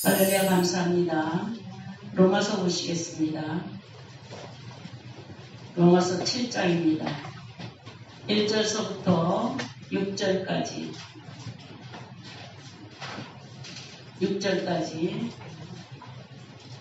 할렐루야 감사합니다. 로마서 보시겠습니다. 로마서 7장입니다. 1절서부터 6절까지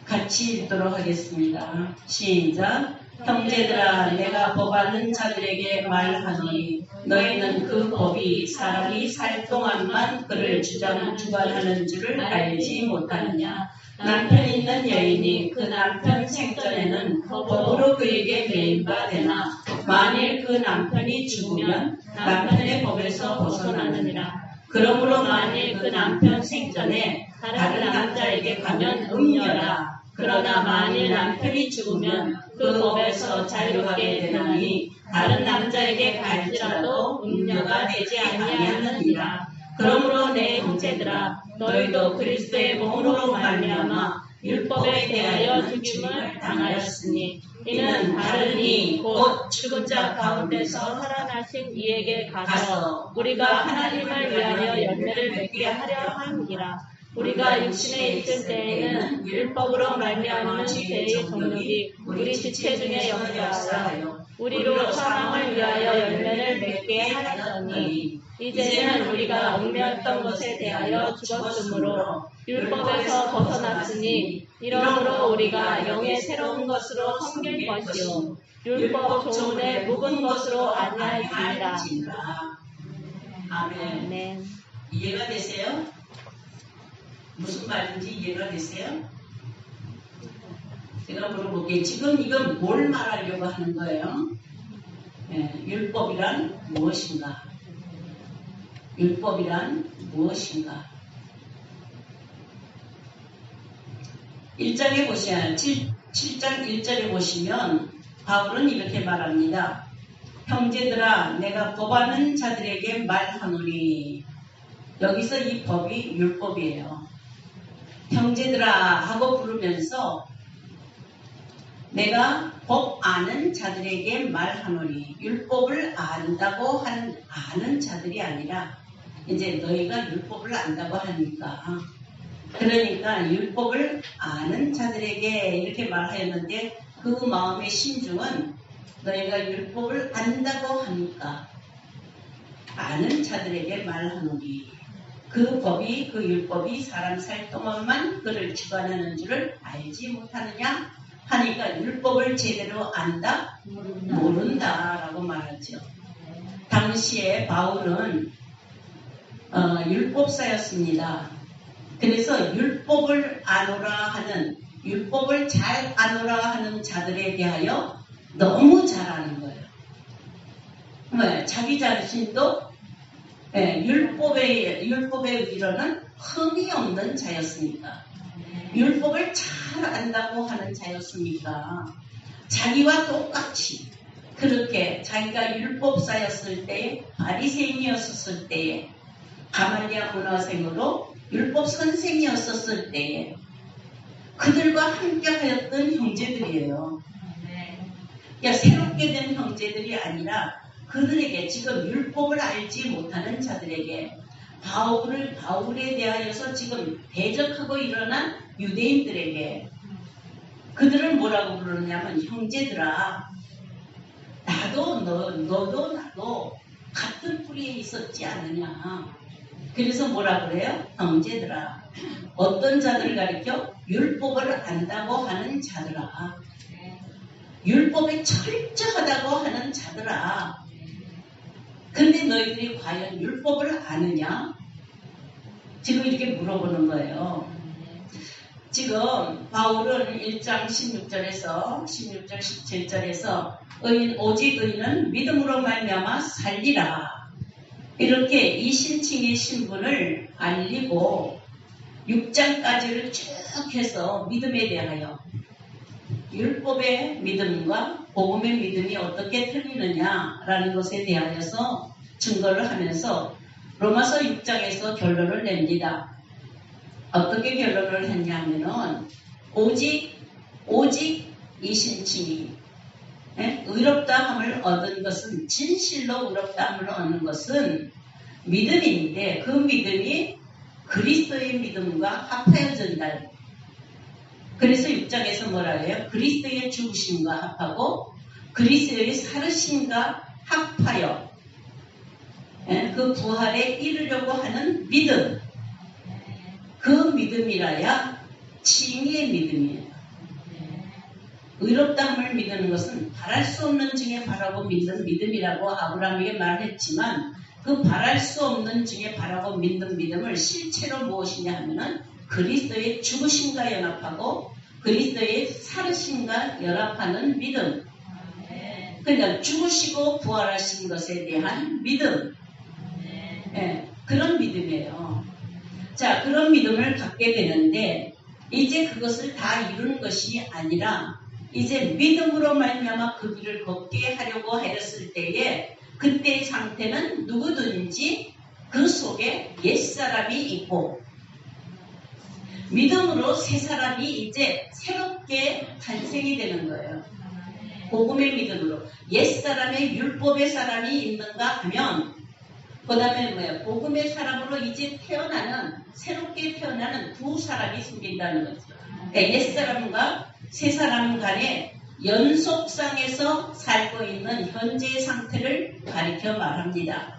같이 읽도록 하겠습니다. 시작. 형제들아, 내가 법하는 자들에게 말하노니 너희는 그 법이 사람이 살 동안만 그를 주관하는 줄을 알지 못하느냐. 남편 있는 여인이 그 남편 생전에는 법으로 그에게 매인바 되나 만일 그 남편이 죽으면 남편의 법에서 벗어나느니라. 그러므로 만일 그 남편 생전에 다른 남자에게 가면 음녀라. 그러나 만일 남편이 죽으면 그 법에서 자유하게 되나니 다른 남자에게 갈지라도 음녀가 되지 아니하느니라. 그러므로 내 형제들아, 너희도 그리스도의 몸으로 말미암아 율법에 대하여 죽임을 당하였으니 이는 다른 이 곧 죽은 자 가운데서 살아나신 이에게 가서 우리가 하나님을 위하여 열매를 맺게 하려 함이라. 우리가 육신에 있을 때에는 율법으로 말미암은 죄의 정욕이 우리 지체 중에 역사하여 우리로 사망을 위하여 열매를 맺게 하였더니 이제는 우리가 얽매였던 것에 대하여 죽었으므로 율법에서 벗어났으니 이러므로 우리가 영의 새로운 것으로 섬길 것이요 율법 조문의 묵은 것으로 아니할지니라. 아멘. 이해가 되세요? 무슨 말인지 이해가 되세요? 제가 물어볼게요. 지금 이건 뭘 말하려고 하는 거예요? 율법이란 무엇인가? 율법이란 무엇인가? 1장에 보시면 7장 1절에 보시면 바울은 이렇게 말합니다. 형제들아, 내가 법하는 자들에게 말하노니. 여기서 이 법이 율법이에요. 형제들아 하고 부르면서 내가 법 아는 자들에게 말하노니, 율법을 안다고 아는 자들이 아니라 이제 너희가 율법을 안다고 하니까, 그러니까 율법을 아는 자들에게 이렇게 말하였는데 그 마음의 심중은 너희가 율법을 안다고 하니까 아는 자들에게 말하노니 그 율법이 사람 살 동안만 그를 주관하는 줄을 알지 못하느냐 하니까 율법을 제대로 안다? 모른다라고 말하죠. 당시에 바울은 율법사였습니다. 그래서 율법을 잘 아노라 하는 자들에 대하여 너무 잘 아는 거예요. 자기 자신도 율법의 위로는 흠이 없는 자였습니까? 율법을 잘 안다고 하는 자였습니까? 자기와 똑같이 그렇게 자기가 율법사였을 때에, 바리새인이었을 때에, 가말리아 문화생으로 율법 선생이었을 때에 그들과 함께 하였던 형제들이에요. 그러니까 새롭게 된 형제들이 아니라 그들에게, 지금 율법을 알지 못하는 자들에게, 바울에 대하여서 지금 대적하고 일어난 유대인들에게 그들을 뭐라고 부르냐면, 형제들아, 너도 나도 같은 뿌리에 있었지 않느냐. 그래서 뭐라 그래요? 형제들아. 어떤 자들을 가리켜? 율법을 안다고 하는 자들아. 율법에 철저하다고 하는 자들아. 근데 너희들이 과연 율법을 아느냐? 지금 이렇게 물어보는 거예요. 지금 바울은 1장 16절 17절에서 오직 의인은 믿음으로 말미암아 살리라, 이렇게 이신칭의 신분을 알리고 6장까지를 쭉 해서 믿음에 대하여, 율법의 믿음과 복음의 믿음이 어떻게 틀리느냐라는 것에 대하여서 증거를 하면서 로마서 6장에서 결론을 냅니다. 어떻게 결론을 했냐면은 오직 이신칭이 의롭다함을 얻은 것은, 진실로 의롭다함을 얻는 것은 믿음인데, 그 믿음이 그리스도의 믿음과 합하여진다. 그래서 6장에서 뭐라 해요? 그리스도의 죽으심과 합하고 그리스도의 살으심과 합하여 그 부활에 이르려고 하는 믿음. 그 믿음이라야 칭의의 믿음이에요. 의롭다함을 믿는 것은 바랄 수 없는 중에 바라고 믿는 믿음이라고 아브라함에게 말했지만 그 바랄 수 없는 중에 바라고 믿는 믿음을 실체로 무엇이냐 하면은 그리스도의 죽으심과 연합하고 그리스도의 살으심과 연합하는 믿음. 그러니까 죽으시고 부활하신 것에 대한 믿음. 그런 믿음이에요. 자, 그런 믿음을 갖게 되는데 이제 그것을 다 이루는 것이 아니라 이제 믿음으로 말미암아 그 길을 걷게 하려고 하였을 때에 그때의 상태는 누구든지 그 속에 옛사람이 있고 믿음으로 새 사람이 이제 새롭게 탄생이 되는 거예요. 복음의 믿음으로. 옛사람의 율법의 사람이 있는가 하면 그 다음에 뭐예요? 복음의 사람으로 이제 새롭게 태어나는 두 사람이 생긴다는 거죠. 그러니까 옛사람과 새 사람 간의 연속상에서 살고 있는 현재의 상태를 가리켜 말합니다.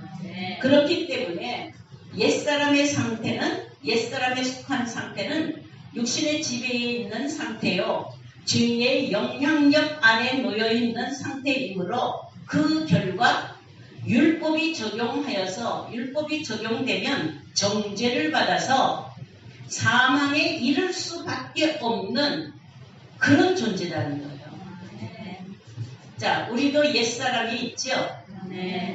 그렇기 때문에 옛사람의 속한 상태는 육신의 지배에 있는 상태요. 죄의 영향력 안에 놓여있는 상태이므로 그 결과 율법이 적용되면 정죄를 받아서 사망에 이를 수밖에 없는 그런 존재라는 거예요. 자, 우리도 옛사람이 있죠?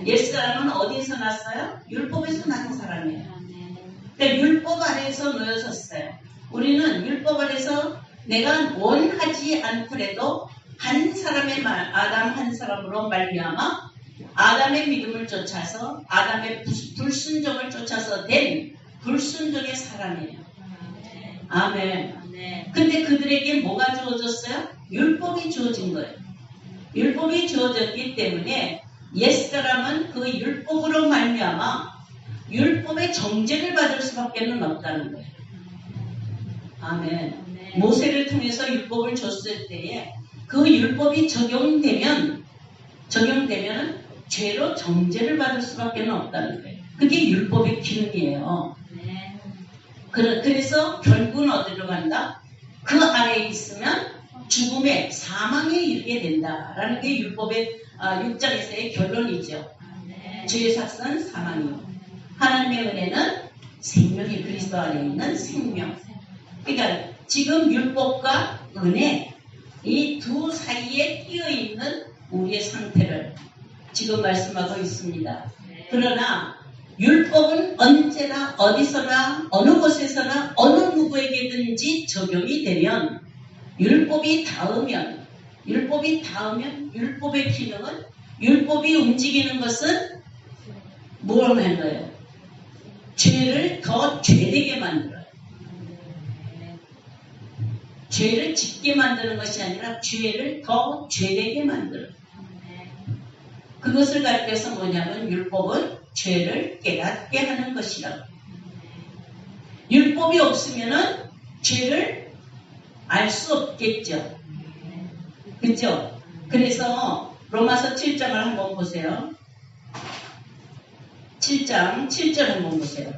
옛사람은 어디서 났어요? 율법에서 난 사람이에요. 그러니까 율법 아래에서 놓여졌어요. 우리는 율법 아래에서 내가 원하지 않더라도 한 사람의 아담 한 사람으로 말미암아 아담의 믿음을 쫓아서 아담의 불순종을 쫓아서 된 불순종의 사람이에요. 아멘. 근데 그들에게 뭐가 주어졌어요? 율법이 주어진 거예요. 율법이 주어졌기 때문에 옛사람은 그 율법으로 말미암아 율법의 정죄를 받을 수밖에 없다는 거예요. 아멘. 모세를 통해서 율법을 줬을 때에 그 율법이 적용되면 죄로 정죄를 받을 수밖에 없다는 거예요. 그게 율법의 기능이에요. 그래서 결국은 어디로 간다? 그 아래에 있으면 죽음에 사망에 이르게 된다라는 게 율법의 6장에서의 결론이죠. 죄의 삭은 사망이요. 하나님의 은혜는 생명이 그리스도 안에 있는 생명. 그러니까 지금 율법과 은혜 이 두 사이에 끼어 있는 우리의 상태를 지금 말씀하고 있습니다. 그러나 율법은 언제나 어디서나 어느 곳에서나 어느 누구에게든지 적용이 되면 율법이 닿으면 율법의 기능은 율법이 움직이는 것은 뭘 하는 거예요? 죄를 더 죄되게 만들어요. 죄를 짓게 만드는 것이 아니라 죄를 더 죄되게 만들어요. 그것을 가리켜서 뭐냐면 율법은 죄를 깨닫게 하는 것이라고. 율법이 없으면은 죄를 알 수 없겠죠. 그렇죠? 그래서 로마서 7장을 한번 보세요. 7장 7절 한번 보세요.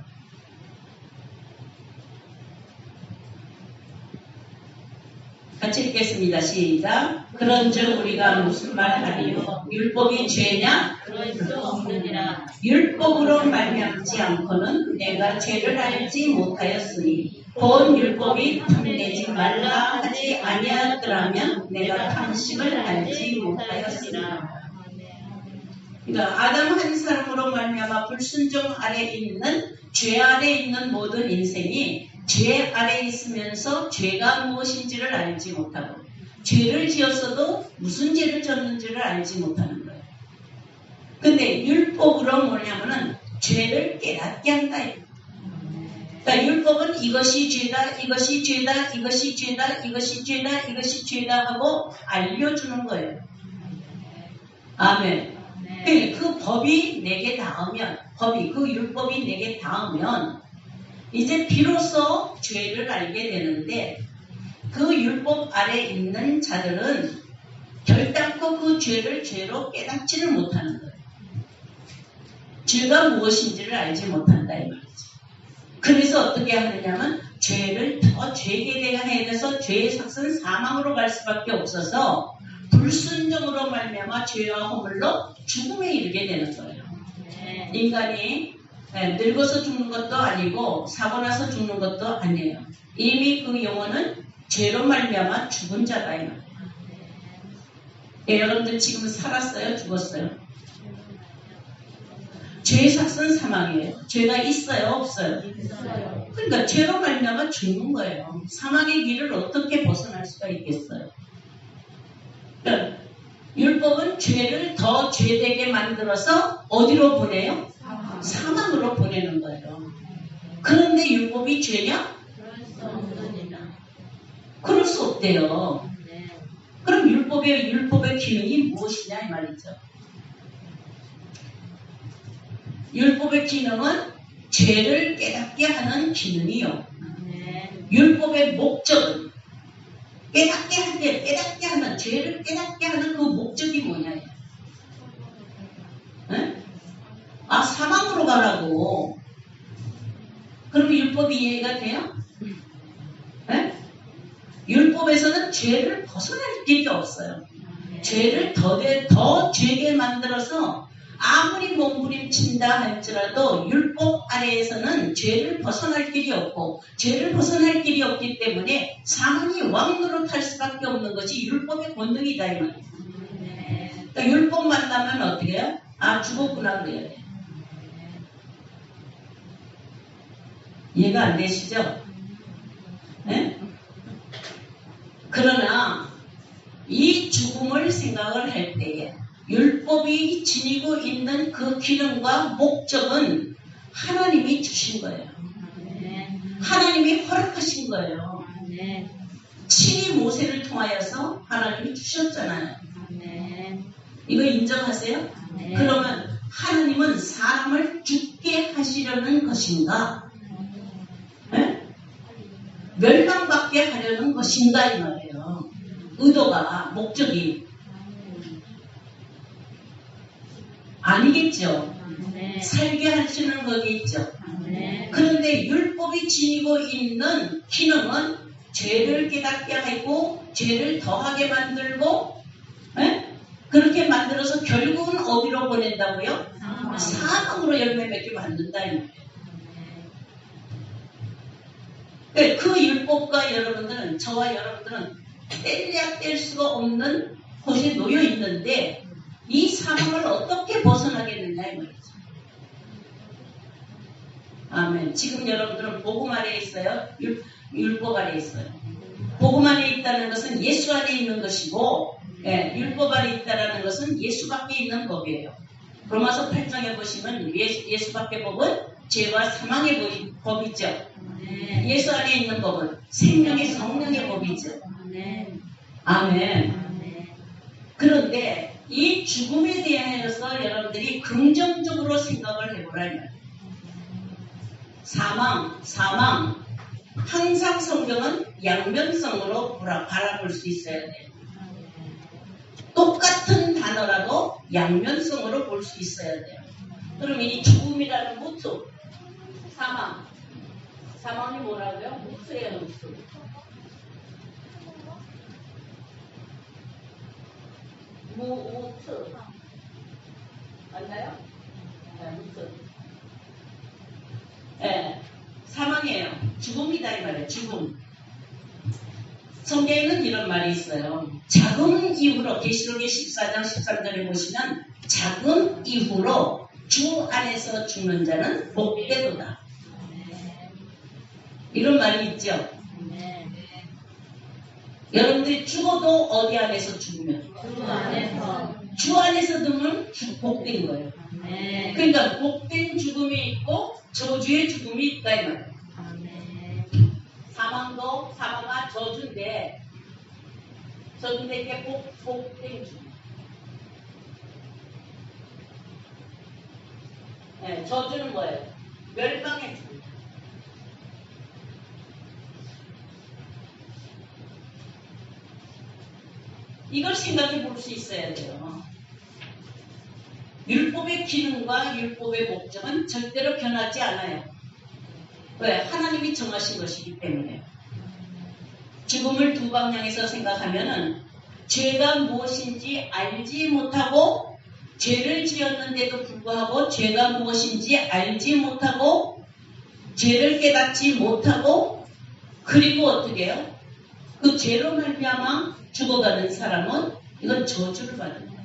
같이 읽겠습니다. 시작. 그런즉 우리가 무슨 말하리요? 율법이 죄냐? 그럴 수 없느니라. 율법으로 말미암지 않고는 내가 죄를 알지 못하였으니 본 율법이 탐내지 말라 하지 아니하더라면 내가 탐심을 알지 못하였으리라. 그러니까 아담 한 사람으로 말미암아 불순종 아래 있는 죄 아래 있는 모든 인생이 죄 아래 있으면서 죄가 무엇인지를 알지 못하고 죄를 지었어도 무슨 죄를 졌는지를 알지 못하는 거예요. 근데 율법으로 뭐냐면은 죄를 깨닫게 한다. 그러니까 율법은 이것이 죄다, 이것이 죄다, 이것이 죄다, 이것이 죄다, 이것이 죄다 하고 알려주는 거예요. 아멘. 그 법이 내게 닿으면, 그 율법이 내게 닿으면 이제 비로소 죄를 알게 되는데 그 율법 아래 있는 자들은 결단코 그 죄를 죄로 깨닫지를 못하는 거예요. 죄가 무엇인지를 알지 못한다 이 말이죠. 그래서 어떻게 하느냐면 죄를 더 죄게 대해서 죄의 삭은 사망으로 갈 수밖에 없어서 불순종으로 말미암아 죄와 허물로 죽음에 이르게 되는 거예요. 인간이 늙어서 죽는 것도 아니고 사고 나서 죽는 것도 아니에요. 이미 그 영혼은 죄로 말미암아 죽은 자다 이 말이에요. 여러분들 지금 살았어요? 죽었어요? 죄의 삭은 사망이에요. 죄가 있어요? 없어요? 있어요. 그러니까 죄로 말미암아 죽는 거예요. 사망의 길을 어떻게 벗어날 수가 있겠어요? 그러니까 율법은 죄를 더 죄되게 만들어서 어디로 보내요? 사망으로 보내는 거예요. 그런데 율법이 죄냐? 그럴 수 없습니다. 그럴 수 없대요. 네. 그럼 율법의 기능이 무엇이냐 이 말이죠. 율법의 기능은 죄를 깨닫게 하는 기능이요. 네. 율법의 목적은 깨닫게 하는 죄를 깨닫게 하는 그 목적이 뭐냐? 네? 아 사망으로 가라고. 그럼 율법이 이해가 돼요? 네? 율법에서는 죄를 벗어날 길이 없어요. 죄를 더 죄게 만들어서 아무리 몸부림친다 할지라도 율법 아래에서는 죄를 벗어날 길이 없고 죄를 벗어날 길이 없기 때문에 사망이 왕노릇할 수밖에 없는 것이 율법의 본능이다 이 말이에요. 그러니까 율법 만나면 어떻게 해요? 아 죽었구나 그래야 돼. 이해가 안 되시죠? 네? 그러나 이 죽음을 생각을 할 때에 율법이 지니고 있는 그 기능과 목적은 하나님이 주신 거예요. 하나님이 허락하신 거예요. 친히 모세를 통하여서 하나님이 주셨잖아요. 이거 인정하세요? 그러면 하나님은 사람을 죽게 하시려는 것인가? 네? 멸망받게 하려는 것인가 이 말이에요. 의도가 목적이 아니겠죠. 살게 하시는 거겠죠. 그런데 율법이 지니고 있는 기능은 죄를 깨닫게 하고 죄를 더하게 만들고 그렇게 만들어서 결국은 어디로 보낸다고요? 사망으로 열매 맺게 만든다 이 말이에요. 그 율법과 여러분들은 저와 여러분들은 뗄래야 뗄 수가 없는 곳에 놓여 있는데 이 사망을 어떻게 벗어나겠느냐 이 말이죠. 아멘. 지금 여러분들은 복음 아래에 있어요? 율법 아래에 있어요. 복음 안에 있다는 것은 예수 안에 있는 것이고 율법 안에 있다는 것은 예수밖에 있는 법이에요. 로마서 8장에 보시면 예수밖에 법은 죄와 사망의 법이죠. 예수 안에 있는 법은 생명의 성령의 법이죠. 아멘. 그런데 이 죽음에 대해서 여러분들이 긍정적으로 생각을 해보라 이 말이에요. 사망 항상 성경은 양면성으로 바라볼 수 있어야 돼요. 똑같은 단어라도 양면성으로 볼 수 있어야 돼요. 그럼 이 죽음이라는 무트 사망이 뭐라고요? 무트예요. 무트. 무트 맞나요? 무트. 사망이에요. 죽음이다 이 말이에요. 죽음. 성경에는 이런 말이 있어요. 작은 이후로 계시록의 14장 13절에 보시면 작은 이후로 주 안에서 죽는 자는 복되도다. 이런 말이 있죠. 여러분들이 죽어도 어디 안에서 죽으면? 주 안에서 죽으면 복된 거예요. 그러니까 복된 죽음이 있고 저주의 죽음이 있다 이 말이에요. 사망아 저주인데 이게 복된 죽음. 저주는 뭐예요? 멸망의 죽음. 이걸 생각해 볼 수 있어야 돼요. 율법의 기능과 율법의 목적은 절대로 변하지 않아요. 왜? 하나님이 정하신 것이기 때문에. 죽음을 두 방향에서 생각하면은 죄가 무엇인지 알지 못하고 죄를 지었는데도 불구하고 죄가 무엇인지 알지 못하고 죄를 깨닫지 못하고 그리고 어떻게 해요? 그 죄로 말미암아 죽어가는 사람은 이건 저주를 받는 거예요.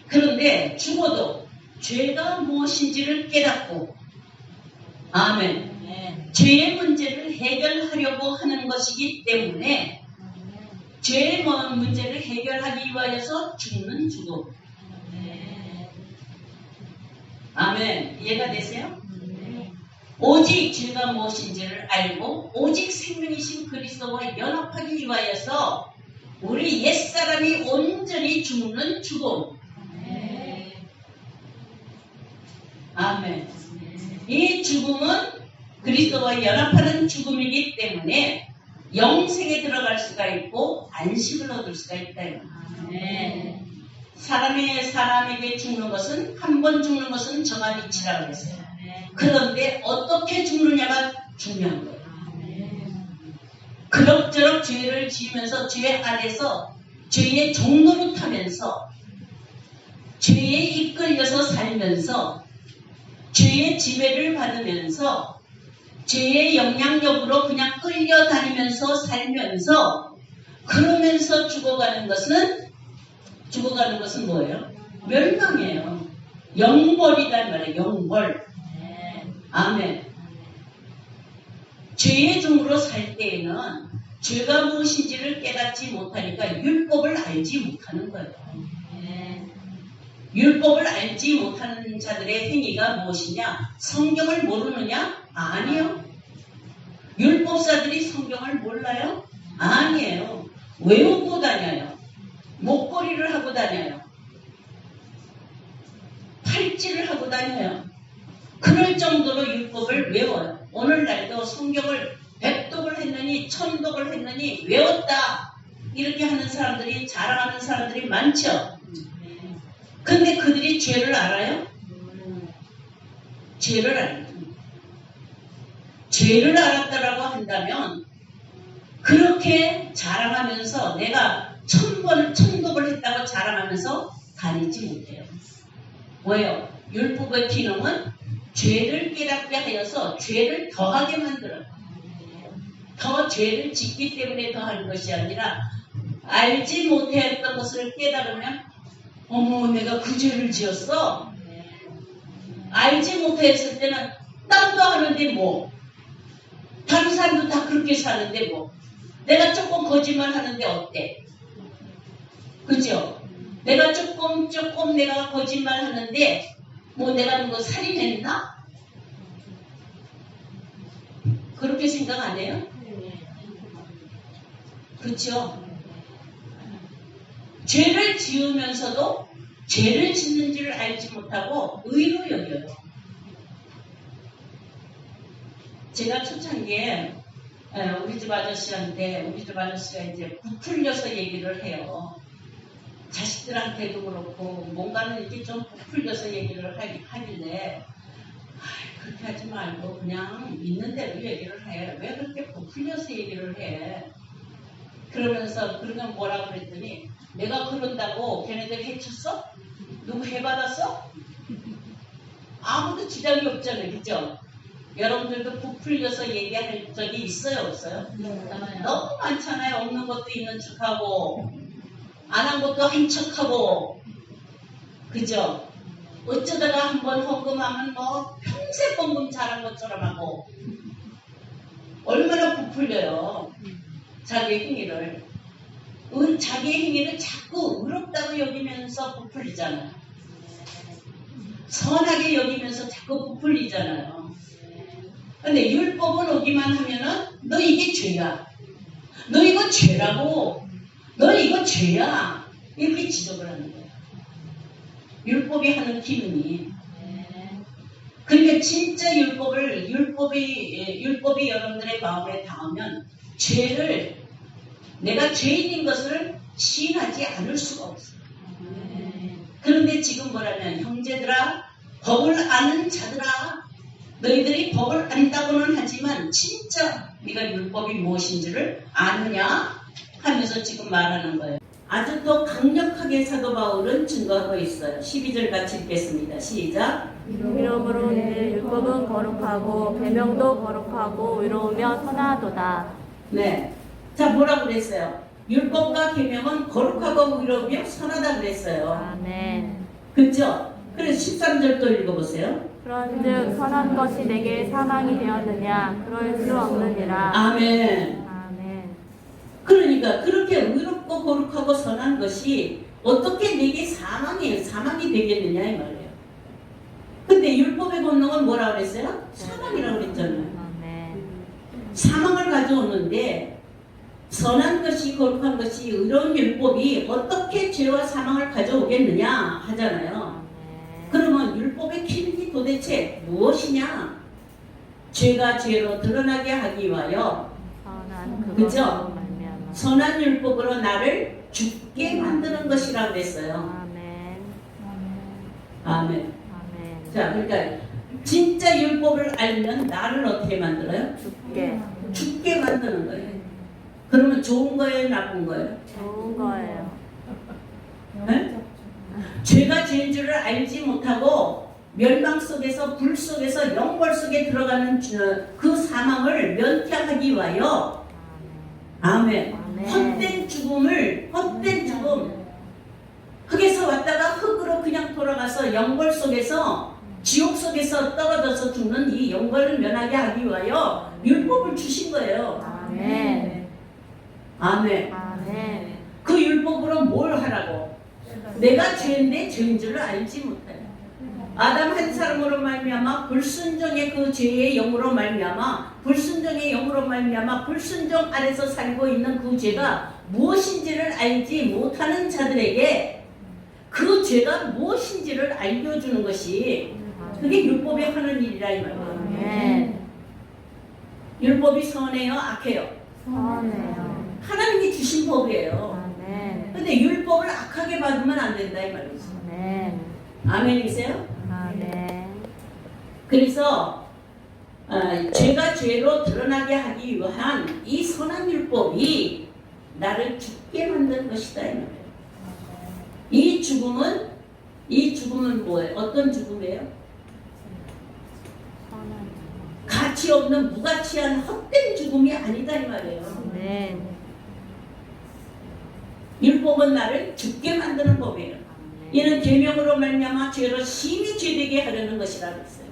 그런데 죽어도 죄가 무엇인지를 깨닫고 아멘. 죄의 문제를 해결하려고 하는 것이기 때문에 죄의 문제를 해결하기 위하여서 죽는 죽음. 아멘. 이해가 되세요? 오직 죄가 무엇인지를 알고 오직 생명이신 그리스도와 연합하기 위하여서 우리 옛사람이 온전히 죽는 죽음. 아멘. 이 죽음은 그리스도와 연합하는 죽음이기 때문에 영생에 들어갈 수가 있고 안식을 얻을 수가 있다. 사람에게 죽는 것은 한 번 죽는 것은 정한 이치라고 했어요. 그런데 어떻게 죽느냐가 중요한 거예요. 그럭저럭 죄를 지으면서 죄 안에서 죄의 종로로 타면서 죄에 이끌려서 살면서 죄의 지배를 받으면서 죄의 영향력으로 그냥 끌려다니면서 살면서 그러면서 죽어가는 것은 뭐예요? 멸망이에요. 영벌이란 말이에요. 영벌. 아멘. 죄의 종으로 살 때에는 죄가 무엇인지를 깨닫지 못하니까 율법을 알지 못하는 거예요. 율법을 알지 못하는 자들의 행위가 무엇이냐? 성경을 모르느냐? 아니요. 율법사들이 성경을 몰라요? 아니에요. 외우고 다녀요. 목걸이를 하고 다녀요. 팔찌를 하고 다녀요. 그럴 정도로 율법을 외워요. 오늘날도 성경을 100독을 했느니 1000독을 했느니 외웠다. 이렇게 하는 사람들이 자랑하는 사람들이 많죠. 근데 그들이 죄를 알아요? 죄를 알아요. 죄를 알았다라고 한다면 그렇게 자랑하면서 내가 1000독을 했다고 자랑하면서 다니지 못해요. 왜요? 율법의 기능은 죄를 깨닫게 하여서 죄를 더하게 만들어요. 더 죄를 짓기 때문에 더하는 것이 아니라 알지 못했던 것을 깨달으면 어머 내가 그 죄를 지었어? 알지 못했을 때는 땀도 하는데 뭐 다른 사람도 다 그렇게 사는데 뭐 내가 조금 거짓말 하는데 어때? 그죠? 내가 조금 내가 거짓말 하는데 뭐 내가 뭐 살인했나? 그렇게 생각 안 해요? 그렇죠? 죄를 지으면서도 죄를 짓는지를 알지 못하고 의로 여겨요. 제가 초창기에 우리 집 아저씨한테 우리 집 아저씨가 이제 부풀려서 얘기를 해요. 자식들한테도 그렇고 뭔가는 이렇게 좀 부풀려서 얘기를 하길래 그렇게 하지 말고 그냥 있는 대로 얘기를 해. 왜 그렇게 부풀려서 얘기를 해? 그러면서 그러면 뭐라 그랬더니 내가 그런다고 걔네들 해쳤어? 누구 해받았어? 아무도 지장이 없잖아요. 그죠? 여러분들도 부풀려서 얘기할 적이 있어요? 없어요? 너무 많잖아요. 없는 것도 있는 척하고 안 한 것도 한 척하고 그죠? 어쩌다가 한번 헌금하면 뭐 평생 헌금 잘한 것처럼 하고 얼마나 부풀려요. 자기의 행위를. 자기의 행위를 자꾸 의롭다고 여기면서 부풀리잖아요. 선하게 여기면서 자꾸 부풀리잖아요. 근데 율법은 오기만 하면은 너 이게 죄야. 너 이거 죄라고. 너 이거 죄야. 이렇게 지적을 하는 거예요. 율법이 하는 기능이. 그러니까 진짜 율법이 여러분들의 마음에 닿으면 죄를 내가 죄인인 것을 시인하지 않을 수가 없어. 그런데 지금 뭐라면 형제들아 법을 아는 자들아 너희들이 법을 안다고는 하지만 진짜 네가 율법이 무엇인지를 아느냐 하면서 지금 말하는 거예요. 아주 더 강력하게 사도 바울은 증거하고 있어요. 12절 같이 읽겠습니다. 시작. 이러므로 내 율법은 거룩하고 계명도 거룩하고 의로우며 선하도다. 네. 자 뭐라고 그랬어요? 율법과 계명은 거룩하고 의로우며 선하다 그랬어요. 아멘. 그렇죠? 그래서 13절도 읽어보세요. 그런즉 선한 것이 내게 사망이 되었느냐? 그럴 수 없느니라. 아멘. 아멘. 그러니까 그렇게 의롭고 거룩하고 선한 것이 어떻게 내게 사망이 되겠느냐 이 말이에요. 근데 율법의 본능은 뭐라고 그랬어요? 사망이라고 그랬잖아요. 아멘. 사망을 가져오는데 선한 것이 거룩한 것이 의로운 율법이 어떻게 죄와 사망을 가져오겠느냐 하잖아요. 아멘. 그러면 율법의 기능이 도대체 무엇이냐? 죄가 죄로 드러나게 하기 위하여 선한 그죠? 그것으로 말미암아. 선한 율법으로 나를 죽게 만드는 것이라고 했어요. 아멘. 아멘. 아멘. 자, 그러니까 진짜 율법을 알면 나를 어떻게 만들어요? 죽게 만드는 거예요. 그러면 좋은 거예요, 나쁜 거예요? 좋은 거예요. 네? 죄가 죄인 줄을 알지 못하고 멸망 속에서 불 속에서 영벌 속에 들어가는 그 사망을 면피하기 위하여 아멘. 아멘. 헛된 죽음 흙에서 왔다가 흙으로 그냥 돌아가서 영벌 속에서 지옥 속에서 떨어져서 죽는 이 영벌을 면하게 하기 위하여 율법을 주신 거예요. 아멘. 아멘. 아멘. 그 율법으로 뭘 하라고? 내가 죄인데 죄인 줄을 알지 못해요. 아담 한 사람으로 말미암아 불순종의 그 죄의 영으로 말미암아 불순종의 영으로 말미암아 불순종 아래서 살고 있는 그 죄가 무엇인지를 알지 못하는 자들에게 그 죄가 무엇인지를 알려주는 것이 그게 율법이 하는 일이라 이 말이에요. 아멘. 율법이 선해요, 악해요? 선해요. 하나님이 주신 법이에요. 아멘. 근데 율법을 악하게 받으면 안 된다 이 말이죠. 아멘. 아멘이세요? 아멘. 그래서 죄가 죄로 드러나게 하기 위한 이 선한 율법이 나를 죽게 만든 것이다 이 말이에요. 이 죽음은 뭐예요? 어떤 죽음이에요? 선한. 가치 없는 무가치한 헛된 죽음이 아니다 이 말이에요. 아멘. 율법은 나를 죽게 만드는 법이에요. 이는 계명으로 말미암아 죄로 심히 죄되게 하려는 것이라고 했어요.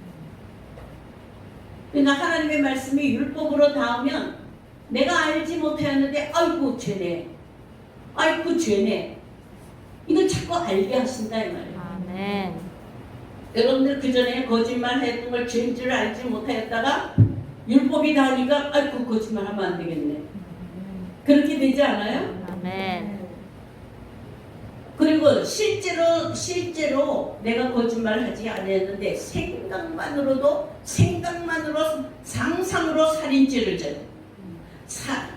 그러니까 하나님의 말씀이 율법으로 닿으면 내가 알지 못하였는데 아이고 죄네, 아이고 죄네, 이걸 자꾸 알게 하신다 이 말이에요. 아멘. 여러분들 그 전에 거짓말 했던 걸 죄인 줄 알지 못하였다가 율법이 닿으니까 아이고 거짓말 하면 안 되겠네, 그렇게 되지 않아요? 아멘. 그리고 실제로 내가 거짓말을 하지 않았는데 생각만으로 상상으로 살인죄를 져요.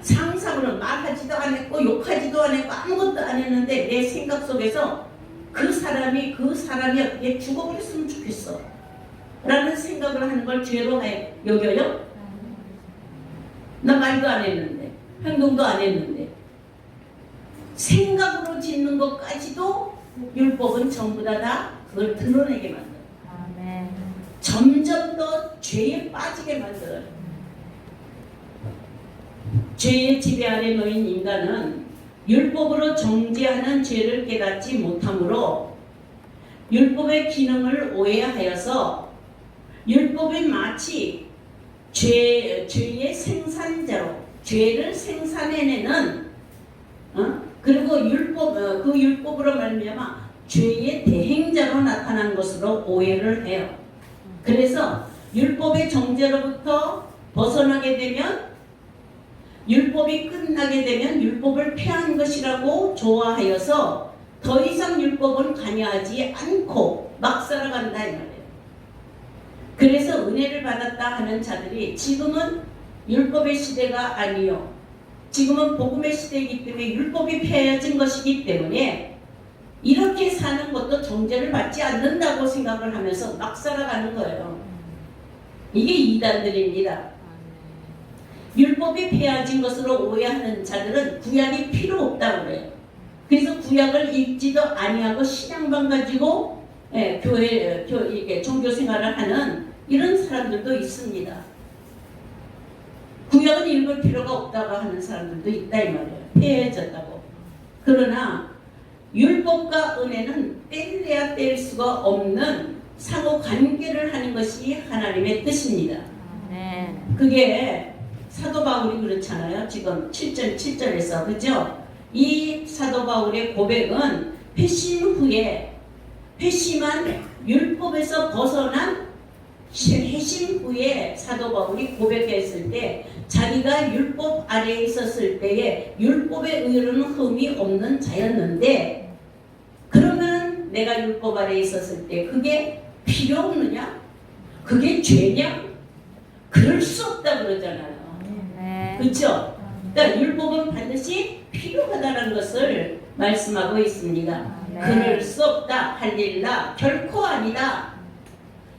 상상으로 말하지도 않았고 욕하지도 않았고 아무것도 안 했는데 내 생각 속에서 그 사람이 어떻게 죽어버렸으면 좋겠어 라는 생각을 하는 걸 죄로 여겨요? 나 말도 안 했는데 행동도 안 했는데 생각으로 짓는 것까지도 율법은 전부 다 그걸 드러내게 만들어요. 아멘. 점점 더 죄에 빠지게 만들어요. 죄의 지배 아래 놓인 인간은 율법으로 정죄하는 죄를 깨닫지 못하므로 율법의 기능을 오해하여서 율법이 마치 죄의 생산자로 죄를 생산해내는 그리고 그 율법으로 말미암아 죄의 대행자로 나타난 것으로 오해를 해요. 그래서 율법의 정죄로부터 벗어나게 되면 율법이 끝나게 되면 율법을 폐한 것이라고 좋아하여서 더 이상 율법은 관여하지 않고 막 살아간다 이 말이에요. 그래서 은혜를 받았다 하는 자들이 지금은 율법의 시대가 아니요 지금은 복음의 시대이기 때문에 율법이 폐해진 것이기 때문에 이렇게 사는 것도 정죄를 받지 않는다고 생각을 하면서 막 살아가는 거예요. 이게 이단들입니다. 율법이 폐해진 것으로 오해하는 자들은 구약이 필요 없다고 그래요. 그래서 구약을 읽지도 아니하고 신앙만 가지고 이렇게 종교 생활을 하는 이런 사람들도 있습니다. 구약은 읽을 필요가 없다고 하는 사람들도 있다 이 말이에요. 폐해졌다고. 그러나 율법과 은혜는 뗄래야 뗄 수가 없는 상호 관계를 하는 것이 하나님의 뜻입니다. 그게 사도 바울이 그렇잖아요. 지금 7절에서 그죠? 이 사도 바울의 고백은 회심한 율법에서 벗어난 회심 후에 사도 바울이 고백했을 때 자기가 율법 아래에 있었을 때에 율법의 의로는 흠이 없는 자였는데 그러면 내가 율법 아래에 있었을 때 그게 필요 없느냐? 그게 죄냐? 그럴 수 없다 그러잖아요. 그렇죠? 그러니까 율법은 반드시 필요하다는 것을 말씀하고 있습니다. 그럴 수 없다. 할렐라. 결코 아니다.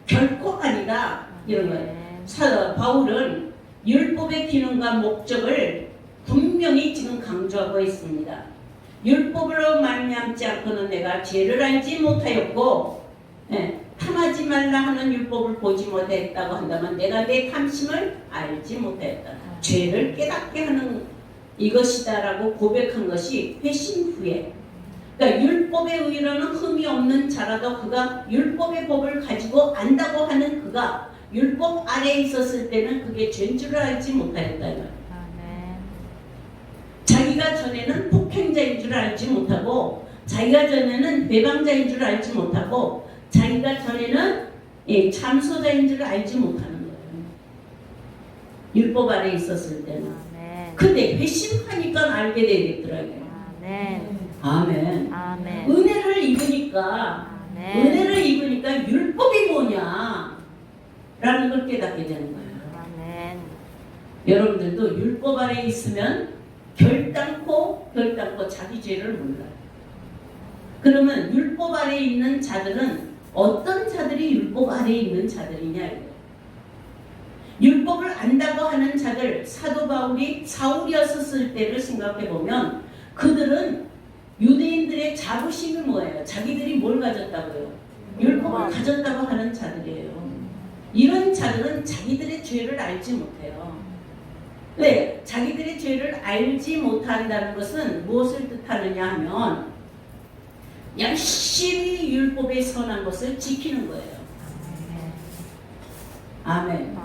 결코 아니다. 이런 거예요. 바울은 율법의 기능과 목적을 분명히 지금 강조하고 있습니다. 율법으로 말미암지 않고는 내가 죄를 알지 못하였고 탐하지 말라 하는 율법을 보지 못했다고 한다면 내가 내 탐심을 알지 못했다. 죄를 깨닫게 하는 이것이다라고 고백한 것이 회심 후에. 그러니까 율법의 의로는 흠이 없는 자라도 그가 율법의 법을 가지고 안다고 하는 그가 율법 아래에 있었을 때는 그게 죄인 줄 알지 못하였다. 자기가 전에는 폭행자인 줄 알지 못하고 자기가 전에는 배방자인 줄 알지 못하고 자기가 전에는 참소자인 줄 알지 못하는 거예요. 율법 아래에 있었을 때는. 근데 회심하니까 알게 되겠더라고요. 아멘. 은혜를 입으니까 율법이 뭐냐 라는 걸 깨닫게 되는 거예요. 여러분들도 율법 아래에 있으면 결단코 자기 죄를 몰라요. 그러면 율법 아래에 있는 자들은 어떤 자들이 율법 아래에 있는 자들이냐 이거예요. 율법을 안다고 하는 자들, 사도 바울이 사울이었을 때를 생각해 보면 그들은 유대인들의 자부심이 뭐예요? 자기들이 뭘 가졌다고요? 율법을 가졌다고 하는 자들이에요. 이런 자들은 자기들의 죄를 알지 못해요. 왜? 자기들의 죄를 알지 못한다는 것은 무엇을 뜻하느냐 하면 열심히 율법의 선한 것을 지키는 거예요. 아멘.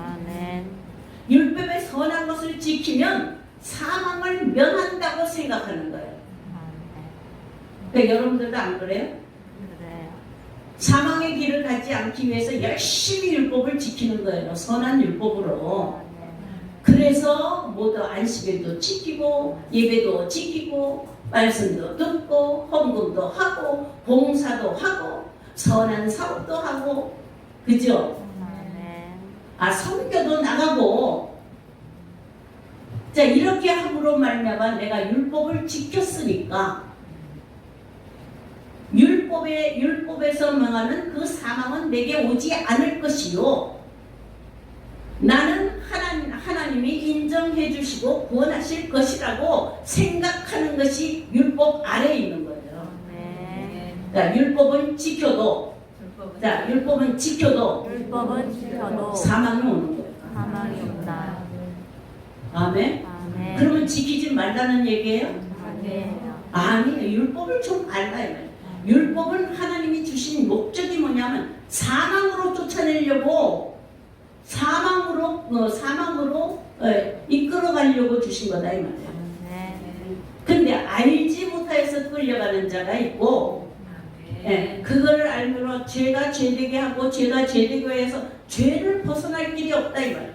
율법의 선한 것을 지키면 사망을 면한다고 생각하는 거예요. 그러니까 여러분들도 안 그래요? 사망의 길을 가지 않기 위해서 열심히 율법을 지키는 거예요. 선한 율법으로. 그래서 모두 안식일도 지키고 예배도 지키고 말씀도 듣고 헌금도 하고 봉사도 하고 선한 사업도 하고 그죠? 선교도 나가고 자 이렇게 함으로 말미암아 내가 율법을 지켰으니까 율법에서 명하는 그 사망은 내게 오지 않을 것이요 나는 하나님이 인정해 주시고 구원하실 것이라고 생각하는 것이 율법 아래에 있는 거예요. 자, 율법은 지켜도 사망이 오는 거예요. 사망이 온다. 아멘. 그러면 지키지 말라는 얘기예요? 아니에요. 율법을 좀 알아야 해요. 율법은 하나님이 주신 목적이 뭐냐면 사망으로 쫓아내려고 사망으로 이끌어가려고 주신 거다 이 말이에요. 근데 알지 못해서 끌려가는 자가 있고 그거를 알므로 죄가 죄되게 하고 죄가 죄되게 해서 죄를 벗어날 길이 없다 이 말이에요.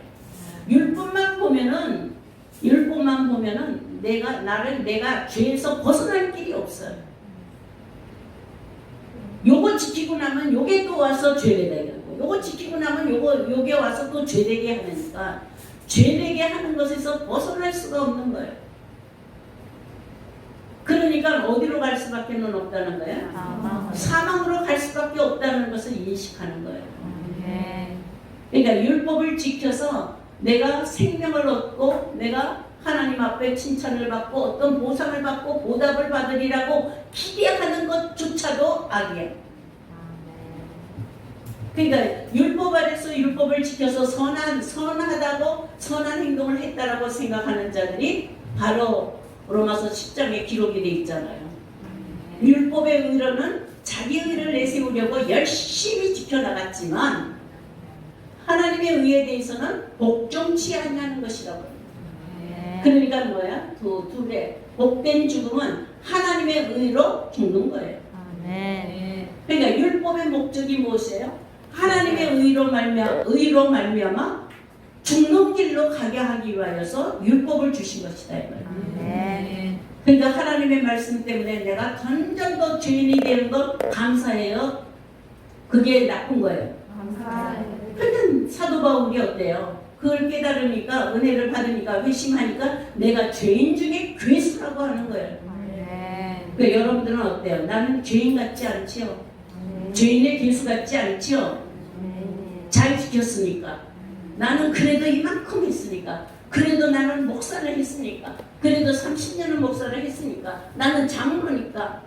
율법만 보면은 내가 죄에서 벗어날 길이 없어요. 요거 지키고 나면 요게 또 와서 죄가 되고 요거 지키고 나면 요게 와서 또 죄되게 하니까 죄되게 하는 것에서 벗어날 수가 없는 거예요. 그러니까 어디로 갈 수밖에 없다는 거예요? 사망. 사망으로 갈 수밖에 없다는 것을 인식하는 거예요. 아멘. 그러니까 율법을 지켜서 내가 생명을 얻고 내가 하나님 앞에 칭찬을 받고 어떤 보상을 받고 보답을 받으리라고 기대하는 것조차도 악이에요. 그러니까 율법 아래서 율법을 지켜서 선하다고 선한 행동을 했다라고 생각하는 자들이 바로 로마서 10장에 기록이 돼 있잖아요. 율법의 의로는 자기 의를 내세우려고 열심히 지켜나갔지만 하나님의 의에 대해서는 복종치 않냐는 것이라고. 그러니까 뭐야? 두 배. 복된 죽음은 하나님의 의로 죽는 거예요. 아멘. 그러니까 율법의 목적이 무엇이에요? 하나님의 의로 말미암아 죽는 길로 가게 하기 위하여서 율법을 주신 것이다. 아멘. 그러니까 하나님의 말씀 때문에 내가 점점 더 죄인이 되는 것 감사해요. 그게 나쁜 거예요. 감사해요. 그런데 사도 바울이 어때요? 그걸 깨달으니까 은혜를 받으니까 회심하니까 내가 죄인 중에 괴수라고 하는 거예요. 아멘. 그러니까 여러분들은 어때요? 나는 죄인 같지 않지요? 죄인의 괴수 같지 않지요? 잘 지켰으니까. 나는 그래도 이만큼 했으니까. 그래도 나는 목사를 했으니까. 그래도 30년을 목사를 했으니까. 나는 장로니까.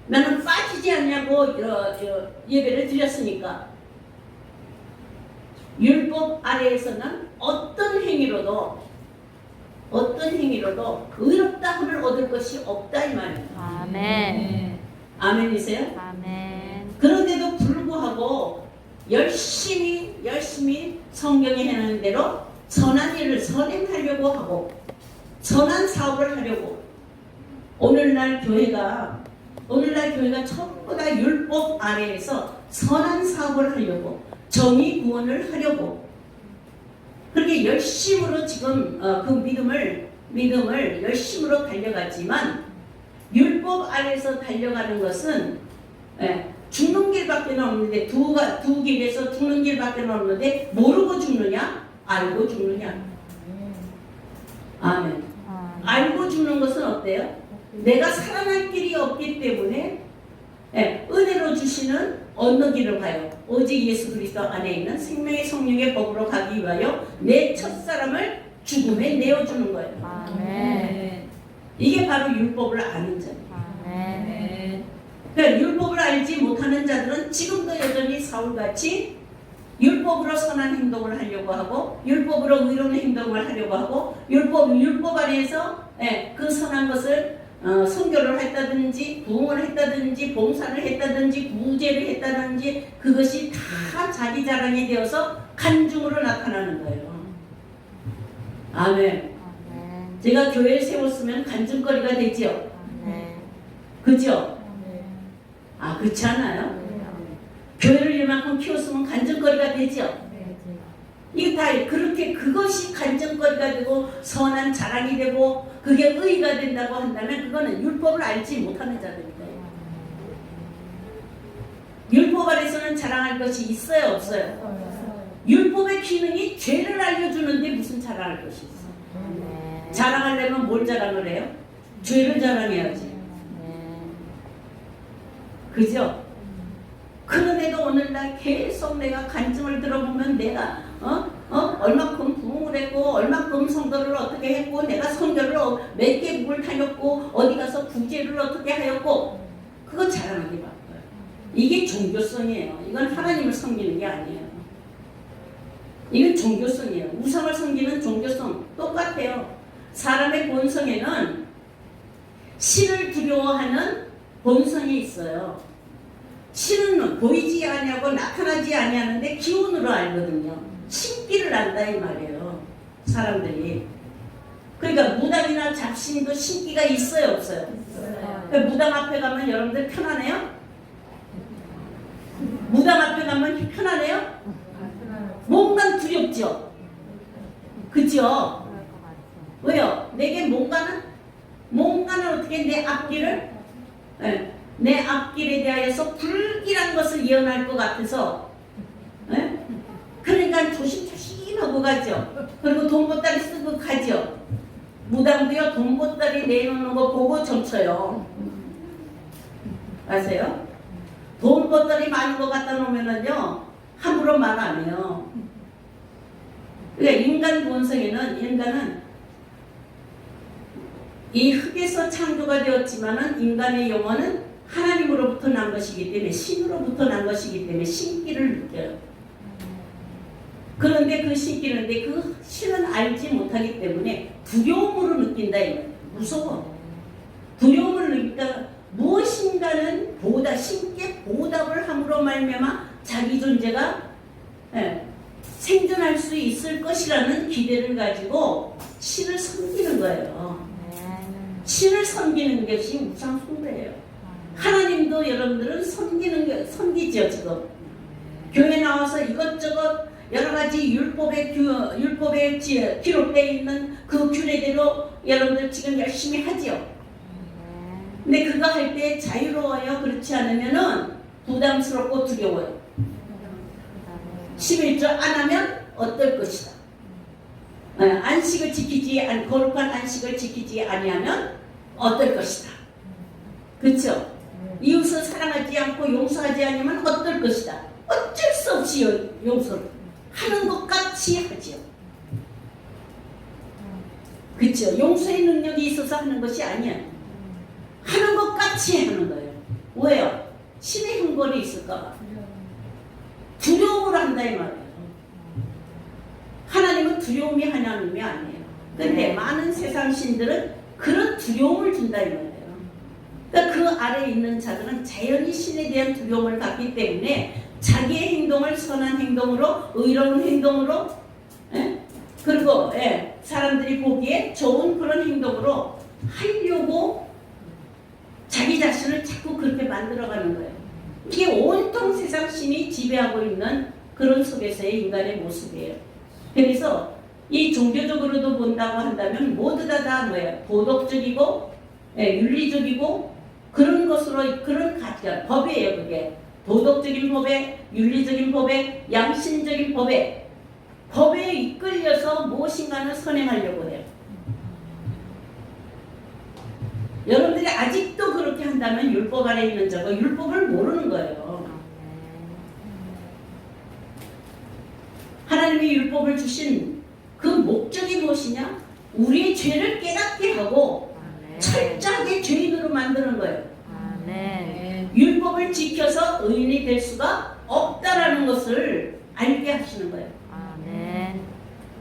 나는 빠지지 않냐고 예배를 드렸으니까. 율법 아래에서는 어떤 행위로도 의롭다 함을 얻을 것이 없다 이 말이에요. 아멘. 아멘이세요? 아멘. 그런데도 불구하고 열심히 성경이 해놓은 대로 선한 일을 선행하려고 하고 선한 사업을 하려고 오늘날 교회가 전부 다 율법 아래에서 선한 사업을 하려고 정의 구원을 하려고 그렇게 열심으로 지금 그 믿음을 열심으로 달려갔지만 율법 아래에서 달려가는 것은 죽는 길밖에 없는데 두 길에서 죽는 길밖에 없는데 모르고 죽느냐 알고 죽느냐. 아멘. 알고 죽는 것은 어때요? 내가 살아날 길이 없기 때문에 은혜로 주시는 어느 길을 가요? 오직 예수 그리스도 안에 있는 생명의 성령의 법으로 가기 위하여 내 첫사람을 죽음에 내어주는 거예요. 아멘. 이게 바로 율법을 아는 자예요. 아멘. 그러니까 율법을 알지 못하는 자들은 지금도 여전히 사울같이 율법으로 선한 행동을 하려고 하고 율법으로 의로운 행동을 하려고 하고 율법 안에서 그 선한 것을 선교를 했다든지 부흥을 했다든지 봉사를 했다든지 구제를 했다든지 그것이 다 자기 자랑이 되어서 간중으로 나타나는 거예요. 아멘. 아멘. 제가 교회를 세웠으면 간증거리가 되지요. 아멘. 그죠? 아 그렇지 않아요? 교회를 이만큼 키웠으면 간증거리가 되죠. 이게 다 그렇게 그것이 간증거리가 되고 선한 자랑이 되고 그게 의의가 된다고 한다면 그거는 율법을 알지 못하는 자들입니다. 율법 아래서는 자랑할 것이 있어요 없어요? 율법의 기능이 죄를 알려주는데 무슨 자랑할 것이 있어요? 자랑하려면 뭘 자랑을 해요? 죄를 자랑해야지. 그죠? 그런데도 오늘날 계속 내가 간증을 들어보면 내가 얼마큼 부흥을 했고 얼마큼 성도를 어떻게 했고 내가 선교를 몇 개국을 다녔고 어디 가서 구제를 어떻게 하였고 그거 자랑하기 바빠요. 이게 종교성이에요. 이건 하나님을 섬기는 게 아니에요. 이건 종교성이에요. 우상을 섬기는 종교성 똑같아요. 사람의 본성에는 신을 두려워하는 본성이 있어요. 신은 보이지 아니하고 나타나지 아니하는데 기운으로 알거든요. 신기를 안다 이 말이에요. 사람들이. 그러니까 무당이나 잡신도 신기가 있어요 없어요? 그러니까 무당 앞에 가면 여러분들 편안해요? 무당 앞에 가면 편안해요? 뭔가 두렵죠? 그죠? 왜요? 내게 뭔가는 어떻게 내 앞길을 내 앞길에 대하여서 불길한 것을 예언할 것 같아서 그러니까 조심조심하고 가죠. 그리고 돈 보따리 쓰고 가죠. 무당도요 돈보따리 내놓는 거 보고 점쳐요. 아세요? 돈보따리 많은 거 갖다 놓으면은요 함부로 말 안 해요. 그러니까 인간 본성에는 인간은 이 흙에서 창조가 되었지만은 인간의 영혼은 하나님으로부터 난 것이기 때문에 신으로부터 난 것이기 때문에 신기를 느껴요. 그런데 그 신기는데 그 신은 알지 못하기 때문에 두려움으로 느낀다 이거예요. 무서워. 두려움을 느끼니까 무엇인가는 신께 보답을 함으로 말미암아 자기 존재가 생존할 수 있을 것이라는 기대를 가지고 신을 섬기는 거예요. 신을 섬기는 것이 우상 숭배예요. 하나님도 여러분들은 섬기죠 지금. 교회 나와서 이것저것 여러 가지 율법에 기록되어 있는 그 규례대로 여러분들 지금 열심히 하지요. 근데 그거 할 때 자유로워요? 그렇지 않으면은 부담스럽고 두려워요. 11조 안 하면 어떨 것이다. 안식을 지키지 거룩한 안식을 지키지 아니하면 어떨 것이다. 그렇죠? 이웃을 사랑하지 않고 용서하지 않으면 어떨 것이다. 어쩔 수 없이 용서를 하는 것 같이 하지요. 그렇죠? 용서의 능력이 있어서 하는 것이 아니야. 하는 것 같이 하는 거예요. 왜요? 신의 형벌이 있을까? 두려움을 한다 이 말이에요. 하나님은 두려움이 하나님이 아니에요. 근데 많은 세상 신들은 그런 두려움을 준다 이 말이에요. 그러니까 그 아래에 있는 자들은 자연히 신에 대한 두려움을 갖기 때문에 자기의 행동을 선한 행동으로 의로운 행동으로 그리고 사람들이 보기에 좋은 그런 행동으로 하려고 자기 자신을 자꾸 그렇게 만들어가는 거예요. 이게 온통 세상 신이 지배하고 있는 그런 속에서의 인간의 모습이에요. 그래서 이 종교적으로도 본다고 한다면 모두 다 뭐예요? 도덕적이고 윤리적이고 그런 것으로 그런 가치가 법이에요. 그게 도덕적인 법에 윤리적인 법에 양심적인 법에 이끌려서 무엇인가는 선행하려고 해요. 여러분들이 아직도 그렇게 한다면 율법 아래 있는 자가 율법을 모르는 거예요. 하나님이 율법을 주신 그 목적이 무엇이냐? 우리의 죄를 깨닫게 하고 철저하게 죄인으로 만드는 거예요. 율법을 지켜서 의인이 될 수가 없다라는 것을 알게 하시는 거예요.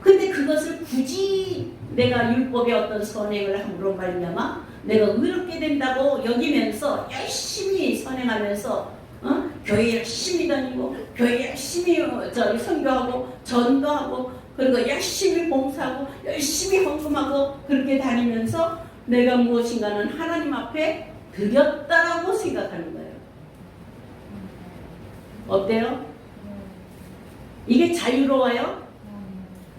근데 그것을 굳이 내가 율법의 어떤 선행을 함으로 말미암아 내가 의롭게 된다고 여기면서 열심히 선행하면서 교회 열심히 다니고 교회 열심히 선교하고 전도하고 그리고 열심히 봉사하고 열심히 헌금하고 그렇게 다니면서 내가 무엇인가는 하나님 앞에 드렸다라고 생각하는 거예요. 어때요? 이게 자유로워요?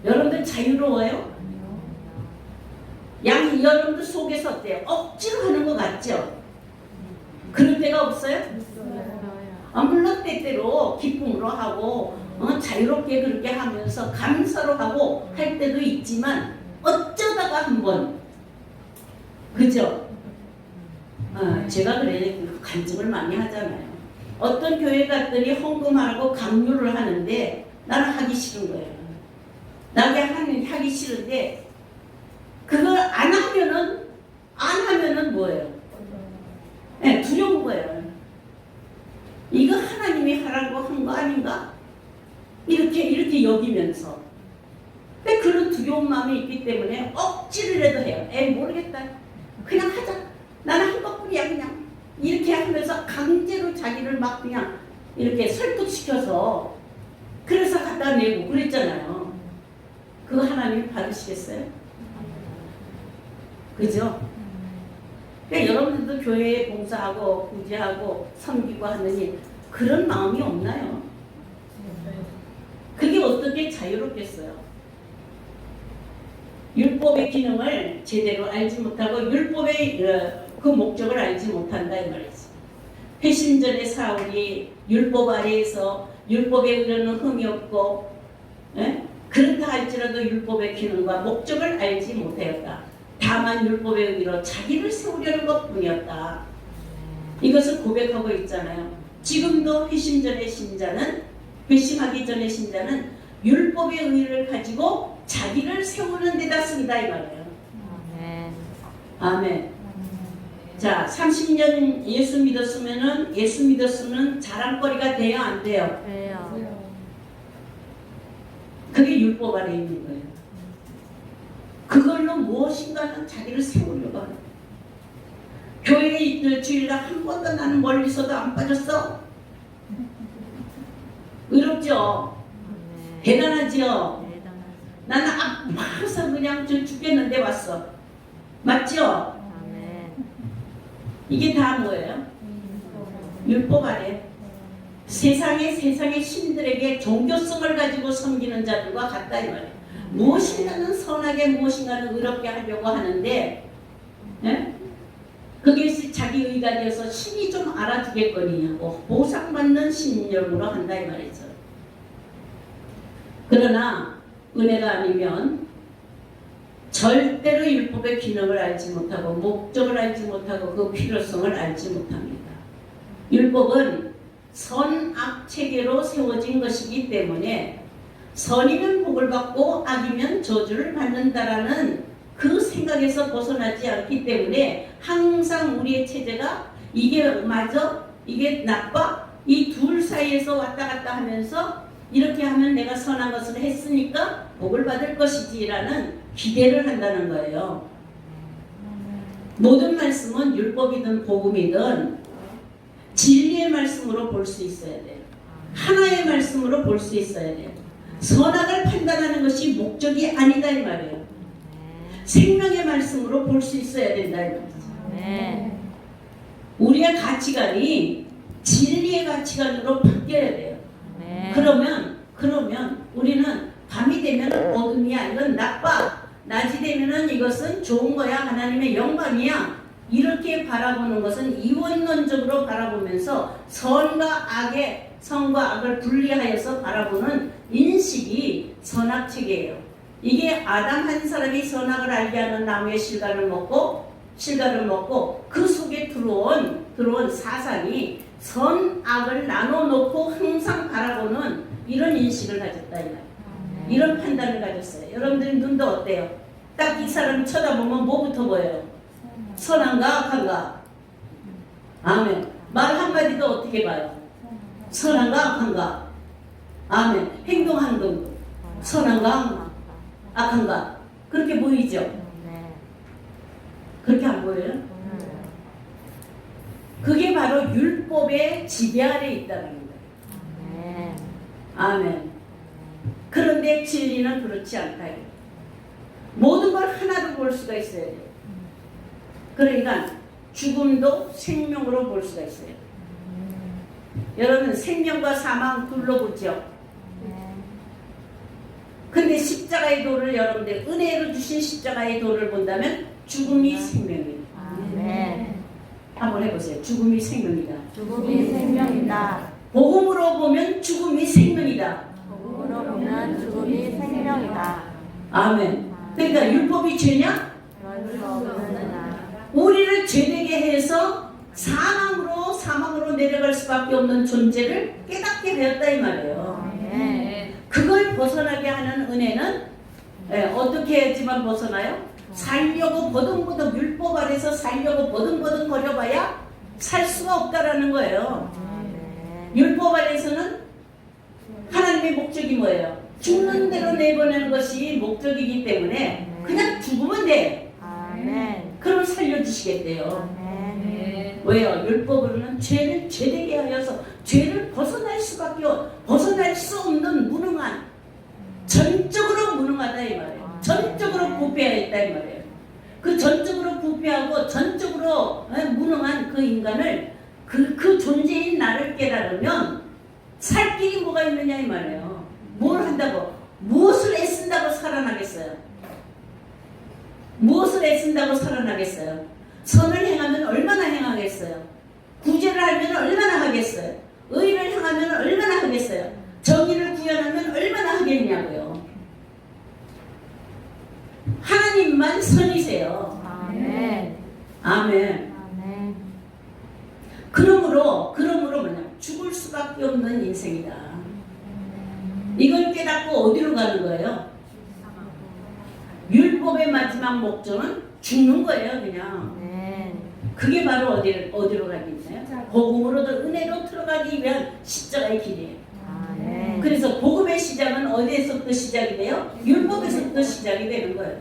여러분들 자유로워요? 여러분들 속에서 어때요? 억지로 하는 것 같죠? 그럴 때가 없어요? 물론 때때로 기쁨으로 하고 자유롭게 그렇게 하면서 감사로 하고 할 때도 있지만 어쩌다가 한번 그죠? 제가 그래 간증을 많이 하잖아요. 어떤 교회 갔더니 헌금하라고 강요를 하는데 나는 하기 싫은 거예요. 나게 하기 싫은데 그걸 안 하면은 뭐예요? 두려운 거예요. 이거 하나님이 하라고 한 거 아닌가? 이렇게 여기면서. 근데 그런 두려운 마음이 있기 때문에 억지로라도 해요. 모르겠다. 그냥 하자. 나는 한 것뿐이야 그냥. 이렇게 하면서 강제로 자기를 막 그냥 이렇게 설득시켜서 그래서 갖다 내고 그랬잖아요. 그거 하나님이 받으시겠어요? 그죠? 그러니까 여러분들도 교회에 봉사하고 구제하고 섬기고 하느니 그런 마음이 없나요? 그게 어떻게 자유롭겠어요? 율법의 기능을 제대로 알지 못하고 율법의 그 목적을 알지 못한다 이 말이지. 회심전의 사울이 율법 아래에서 율법에 의뢰는 흠이 없고 그렇다 할지라도 율법의 기능과 목적을 알지 못하였다. 다만 율법의 의미로 자기를 세우려는 것뿐이었다. 이것을 고백하고 있잖아요. 지금도 회심하기 전의 신자는 율법의 의의를 가지고 자기를 세우는 데다 쓴다 이 말이에요. 아멘. 자, 30년 예수 믿었으면 자랑거리가 돼야 안 돼요? 돼요. 그게 율법 아래 있는 거예요. 그걸로 무엇인가는 자기를 세우려고 하는 거예요. 교회에 있을 주일날 한 번도 나는 멀리서도 안 빠졌어. 의롭죠? 대단하지요? 나는 아파서 그냥 죽겠는데 왔어. 맞죠? 이게 다 뭐예요? 율법 아래. 세상의 신들에게 종교성을 가지고 섬기는 자들과 같다 이 말이에요. 무엇인가는 선하게 무엇인가는 의롭게 하려고 하는데, 예? 그게 자기 의가 되어서 신이 좀 알아주겠거니냐고 보상받는 신념으로 한다 이 말이죠. 그러나 은혜가 아니면 절대로 율법의 기능을 알지 못하고 목적을 알지 못하고 그 필요성을 알지 못합니다. 율법은 선악 체계로 세워진 것이기 때문에 선이면 복을 받고 악이면 저주를 받는다라는 그 생각에서 벗어나지 않기 때문에 항상 우리의 체제가 이게 맞아? 이게 나빠? 이 둘 사이에서 왔다 갔다 하면서 이렇게 하면 내가 선한 것을 했으니까 복을 받을 것이지라는 기대를 한다는 거예요. 모든 말씀은 율법이든 복음이든 진리의 말씀으로 볼 수 있어야 돼요. 하나의 말씀으로 볼 수 있어야 돼요. 선악을 판단하는 것이 목적이 아니다 이 말이에요. 생명의 말씀으로 볼 수 있어야 된다 이 말이죠. 우리의 가치관이 진리의 가치관으로 바뀌어야 돼요. 그러면 우리는 밤이 되면 어둠이야. 이건 나빠. 낮이 되면은 이것은 좋은 거야. 하나님의 영광이야. 이렇게 바라보는 것은 이원론적으로 바라보면서 선과 악을 분리하여서 바라보는 인식이 선악체계예요. 이게 아담 한 사람이 선악을 알게 하는 나무의 실과를 먹고 그 속에 들어온 사상이 선악을 나눠놓고 항상 바라보는 이런 인식을 가졌다. 이런 판단을 가졌어요. 여러분들 눈도 어때요? 딱 이 사람 쳐다보면 뭐부터 보여요? 선한가 악한가? 아멘. 말 한마디도 어떻게 봐요? 선한가 악한가? 아멘. 행동도 선한가 악한가? 그렇게 보이죠? 그렇게 안 보여요? 그게 바로 율법의 지배 아래 있다는 거예요. 아멘. 그런데 진리는 그렇지 않다. 모든 걸 하나로 볼 수가 있어야 돼요. 그러니까 죽음도 생명으로 볼 수가 있어요. 여러분 생명과 사망 둘로 보죠. 근데 십자가의 도를 여러분들 은혜로 주신 십자가의 도를 본다면 죽음이 생명이다. 한번 해보세요. 죽음이 생명이다. 죽음이 생명이다. 복음으로 보면 죽음이 생명이다. 복음으로 보면 죽음이 생명이다. 아멘. 그러니까 율법이 죄냐? 그럴 수 없느니라. 우리를 죄되게 해서 사망으로 내려갈 수밖에 없는 존재를 깨닫게 되었다 이 말이에요. 그걸 벗어나게 하는 은혜는 어떻게 해야지만 벗어나요? 살려고 버둥버둥 율법 아래서 살려고 버둥버둥 거려봐야 살 수가 없다라는 거예요. 율법 아래서는 하나님의 목적이 뭐예요? 죽는 대로 내보내는 것이 목적이기 때문에 그냥 죽으면 돼. 그럼 살려주시겠대요. 왜요? 율법으로는 죄를 죄되게 하여서 죄를 벗어날 수 없는 무능한, 전적으로 무능하다 이 말이에요. 전적으로 부패하였다 이 말이에요. 그 전적으로 부패하고 전적으로 무능한 그 인간을 그 존재인 나를 깨달으면 살 길이 뭐가 있느냐 이 말이에요. 뭘 한다고? 무엇을 애쓴다고 살아나겠어요? 무엇을 애쓴다고 살아나겠어요? 선을 행하면 얼마나 행하겠어요? 구제를 하면 얼마나 하겠어요? 의를 행하면 얼마나 하겠어요? 정의를 구현하면 얼마나 하겠냐고요. 하나님만 선이세요. 아멘. 아멘. 그러므로 뭐냐? 죽을 수밖에 없는 인생이다. 이걸 깨닫고 어디로 가는 거예요? 율법의 마지막 목적은 죽는 거예요, 그냥. 아멘. 그게 바로 어디로 가겠나요? 복음으로도 은혜로 들어가기 위한 십자가의 길이에요. 아멘. 그래서 복음의 시작은 어디에서부터 시작이 돼요? 율법에서부터 시작이 되는 거예요.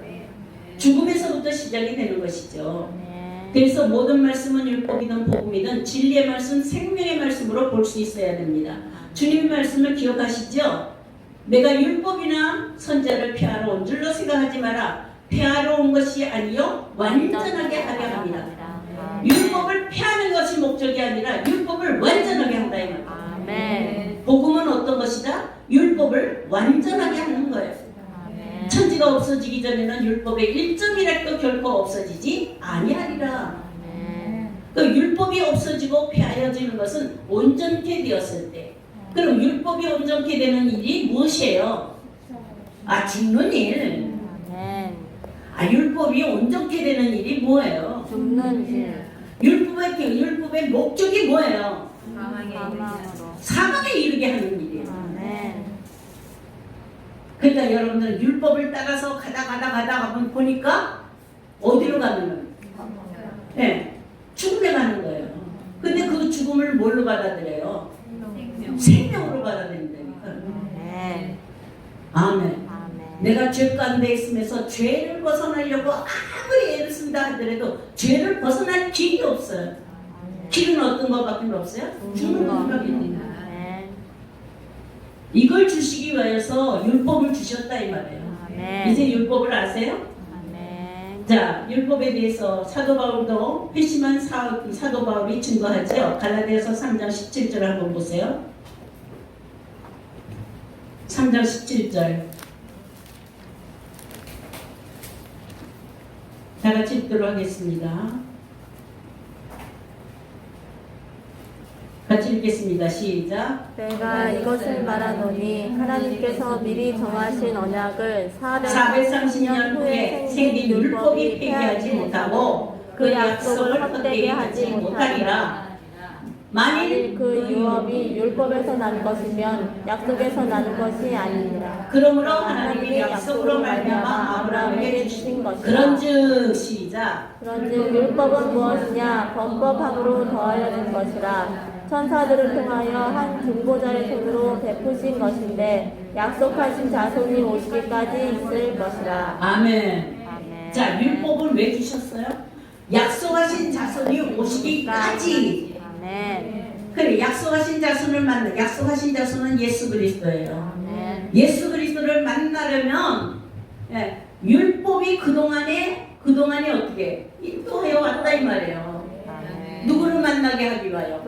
죽음에서부터 시작이 되는 것이죠. 아멘. 그래서 모든 말씀은 율법이든 복음이든 진리의 말씀, 생명의 말씀으로 볼 수 있어야 됩니다. 주님의 말씀을 기억하시죠? 내가 율법이나 선자를 폐하러 온 줄로 생각하지 마라. 폐하러 온 것이 아니요 완전하게 하려 합니다. 율법을 폐하는 것이 목적이 아니라 율법을 완전하게 한다 이 말이에요. 아멘. 복음은 어떤 것이다? 율법을 완전하게 하는 거예요. 아멘. 천지가 없어지기 전에는 율법의 1점이라도 결코 없어지지 아니하리라. 아멘. 그 율법이 없어지고 폐하여지는 것은 온전케 되었을 때. 그럼 율법이 온전케 되는 일이 무엇이에요? 죽는 일. 아멘. 율법이 온전케 되는 일이 뭐예요? 죽는 일. 율법의 목적이 뭐예요? 사망으로. 사망에 이르게 하는 일이에요. 아멘. 그러니까 여러분들 율법을 따라서 가다 보니까 어디로 가면은 죽음에 가는 거예요. 근데 그 죽음을 뭘로 받아들여요? 생명으로 받아들인다니까. 아멘. 아멘. 아멘. 내가 죄 가운데 있으면서 죄를 벗어나려고 아무리 애를 쓴다 하더라도 죄를 벗어날 길이 없어요. 길은 어떤 것밖에 없어요? 죽는 것밖에 없는 거예요. 아멘. 이걸 주시기 위해서 율법을 주셨다 이 말이에요. 아멘. 이제 율법을 아세요? 아멘. 자, 율법에 대해서 사도 바울도 회심한 사도 바울이 증거하죠. 갈라디아서 3장 17절 한번 보세요. 3장 17절. 다 같이 읽도록 하겠습니다. 같이 읽겠습니다. 시작. 내가 이것을 말하노니 하나님께서 미리 정하신 언약을 430년 후에 생긴 율법이 폐기하지 못하고 그 약속을 헛되게 하지 못하리라. 만일 그 유업이 율법에서 난 것이면 약속에서 난 것이 아니니라. 그러므로 하나님이 약속으로 말미암아 아브라함에게 주신 것이라. 그런즉 시작. 그런즉 율법은 무엇이냐? 범법함으로 더하여진 것이라. 천사들을 통하여 한 중보자의 손으로 베푸신 것인데 약속하신 자손이 오시기까지 있을 것이라. 아멘. 아멘. 자, 율법을 왜 주셨어요? 약속하신 자손이 오시기까지. 아멘. 그래, 약속하신 자손을 만나. 약속하신 자손은 예수 그리스도예요. 아멘. 예수 그리스도를 만나려면 율법이 그동안에 어떻게 인도하여 왔다 이 말이에요. 아멘. 누구를 만나게 하기 위하여?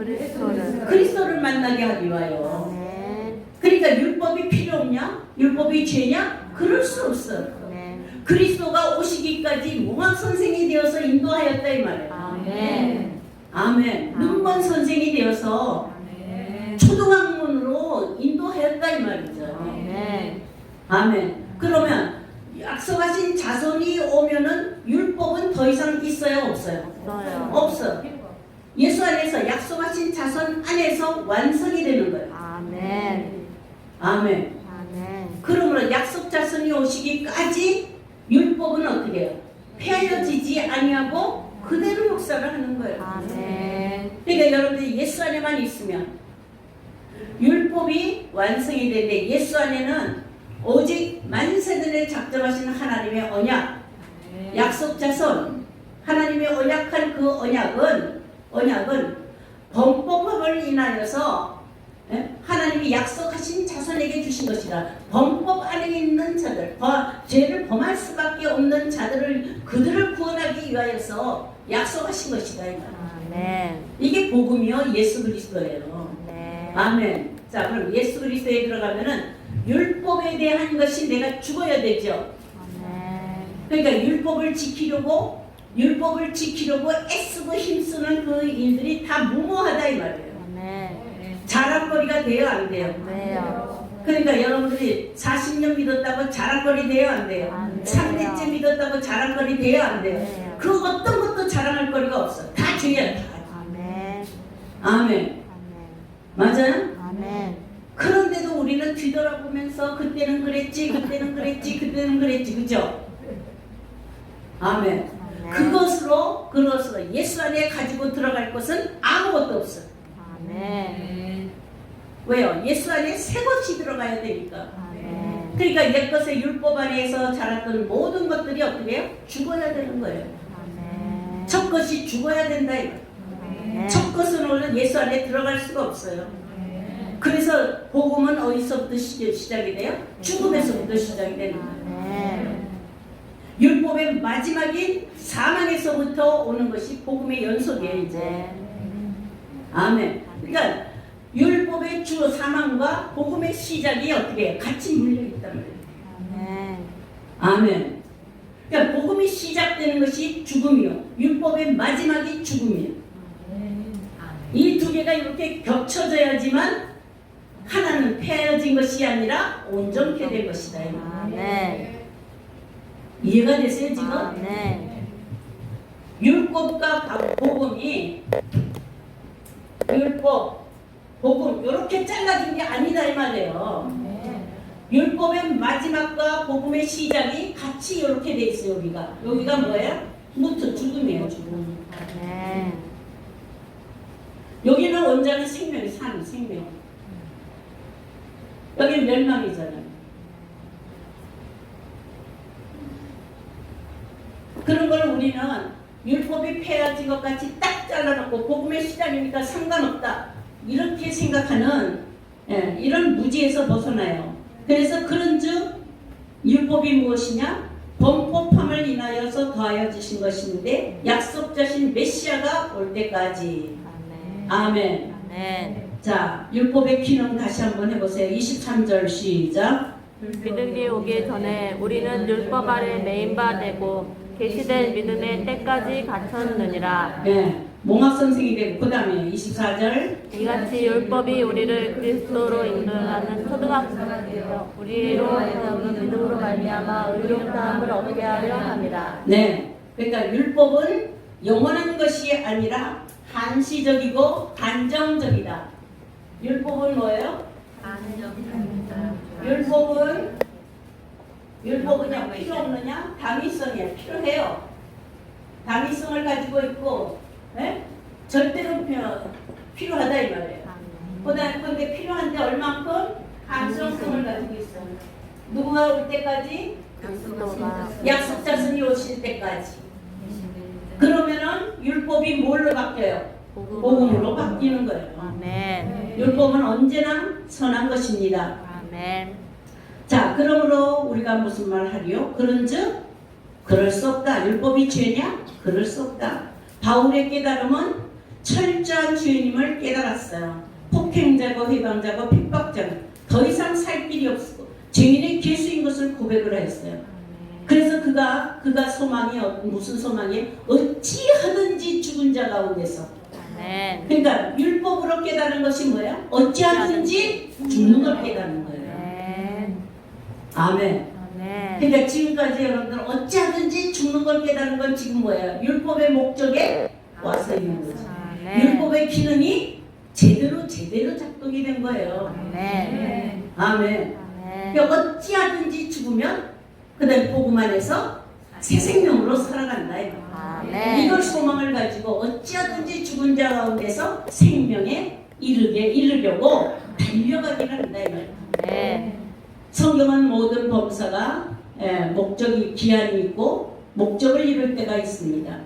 그리스도를 만나게 하기 위하여. 아멘. 그러니까 율법이 필요 없냐? 율법이 죄냐? 그럴 수 없어. 아멘. 그리스도가 오시기까지 무학 선생이 되어서 인도하였다 이 말이에요. 아멘. 아멘. 눈먼 선생이 되어서 초등학문으로 인도하였다 이 말이죠. 아멘. 아멘. 그러면 약속하신 자손이 오면은 율법은 더 이상 있어요, 없어요? 없어요. 없어. 예수 안에서 약속하신 자손 안에서 완성이 되는 거예요. 아멘. 아멘. 아멘. 그러므로 약속 자손이 오시기까지 율법은 어떻게 해요? 폐하여지지 아니하고 그대로 역사를 하는 거예요. 아멘. 그러니까 여러분들이 예수 안에만 있으면 율법이 완성이 되는데 예수 안에는 오직 만세전에 작정하신 하나님의 언약, 약속 자손, 하나님의 언약한 그 언약은 범법을 인하여서 하나님이 약속하신 자손에게 주신 것이다. 범법 안에 있는 자들, 죄를 범할 수밖에 없는 자들을 그들을 구원하기 위하여서 약속하신 것이다. 아멘. 이게 복음이요, 예수 그리스도예요. 네. 아멘. 자, 그럼 예수 그리스도에 들어가면은 율법에 대한 것이 내가 죽어야 되죠. 아멘. 그러니까 율법을 지키려고 애쓰고 힘쓰는 그 일들이 다 무모하다 이 말이에요. 아멘. 자랑거리가 돼요, 안 돼요? 네요. 그러니까 여러분들이 40년 믿었다고 자랑거리 돼요, 안 돼요? 안 돼요. 3대째 믿었다고 자랑거리 돼요, 안 돼요? 네요. 그 어떤 것도 자랑할 거리가 없어. 다 죄야. 다. 아멘. 아멘. 맞아요? 아멘. 그런데도 우리는 뒤돌아보면서 그때는 그랬지, 그때는 그랬지, 그때는 그랬지, 그죠? 아멘. 그것으로 예수 안에 가지고 들어갈 것은 아무것도 없어. 아멘. 왜요? 예수 안에 새 것이 들어가야 되니까. 아멘. 그러니까 옛것의 율법 안에서 자랐던 모든 것들이 어떻게 해요? 죽어야 되는 거예요. 아멘. 첫 것이 죽어야 된다. 이거. 아멘. 첫 것으로는 예수 안에 들어갈 수가 없어요. 그래서 복음은 어디서부터 시작이 돼요? 죽음에서부터 시작이 되는 거예요. 아멘. 율법의 마지막인 사망에서부터 오는 것이 복음의 연속이에요. 이제. 아멘. 그러니까 율법의 주 사망과 복음의 시작이 어떻게 해요? 같이 물려 있단 말이에요. 아멘. 아멘. 그러니까 복음이 시작되는 것이 죽음이요. 율법의 마지막이 죽음이요. 이 두 개가 이렇게 겹쳐져야지만 하나는 폐해진 것이 아니라 온전케 될 것이다. 아멘. 이해가 되세요 지금? 아멘. 율법과 복음이 율법, 복음 이렇게 잘라진 게 아니다 이 말이에요. 율법의 마지막과 복음의 시작이 같이 이렇게 돼 있어요. 여기가 뭐예요? 무트 죽음이에요. 죽음. 아멘. 여기는 원자는 생명이 산 생명. 여기는 멸망이잖아요. 그런 걸 우리는 율법이 폐해진 것 같이 딱 잘라놓고 복음의 시작이니까 상관없다 이렇게 생각하는 이런 무지에서 벗어나요. 그래서 그런즉 율법이 무엇이냐? 범법함을 인하여서 더하여 주신 것인데 약속자신 메시아가 올 때까지. 아멘. 아멘. 자, 율법의 기능 다시 한번 해보세요. 23절 시작. 믿음이 오기 전에 우리는 율법 아래 매인 바 되고 계시된 믿음의 때까지 갇혔느니라. 네, 몽학 선생이 되고 그 다음에 24절. 이같이 율법이 우리를 그리스도로 인도하는 초등학교가 되어 우리로 하여금 믿음으로 말미암아 의롭다함을 얻게 하려 함이라. 네, 그러니까 율법은 영원한 것이 아니라 한시적이고 한정적이다. 율법은 뭐예요? 율법은요 필요 없느냐? 당위성이에요. 필요해요. 당위성을 가지고 있고, 절대로 필요하다 이 말이에요. 그런데 필요한데 얼만큼? 감성성을 가지고 있어요. 누구가 올 때까지? 약속자손이 오실 때까지. 그러면은 율법이 뭘로 바뀌어요? 복음으로 바뀌는 거예요. 아멘. 율법은 언제나 선한 것입니다. 아멘. 자, 그러므로 우리가 무슨 말 하리요? 그런즉 그럴 수 없다. 율법이 죄냐? 그럴 수 없다. 바울의 깨달음은 철저한 죄인임을 깨달았어요. 폭행자고 회방자고 핍박자고 더 이상 살 길이 없고 죄인의 괴수인 것을 고백을 했어요. 그래서 그가 소망이 무슨 소망이? 어찌하든지 죽은 자 가운데서. 아멘. 그러니까 율법으로 깨달은 것이 뭐야? 어찌하든지 죽는 걸 깨닫는 거예요. 아멘. 아멘. 그러니까 지금까지 여러분들 어찌하든지 죽는 걸 깨닫는 건 지금 뭐예요? 율법의 목적에 와서 있는 거죠. 아멘. 율법의 기능이 제대로 작동이 된 거예요. 아멘. 아멘. 아멘. 그러니까 어찌하든지 죽으면 그다음 복음 안에서 새 생명으로 살아간다. 아멘. 이걸 소망을 가지고 어찌하든지 죽은 자 가운데서 생명에 이르려고 달려가기를 한다. 아멘. 성경은 모든 범사가 목적이 기한이 있고 목적을 이룰 때가 있습니다.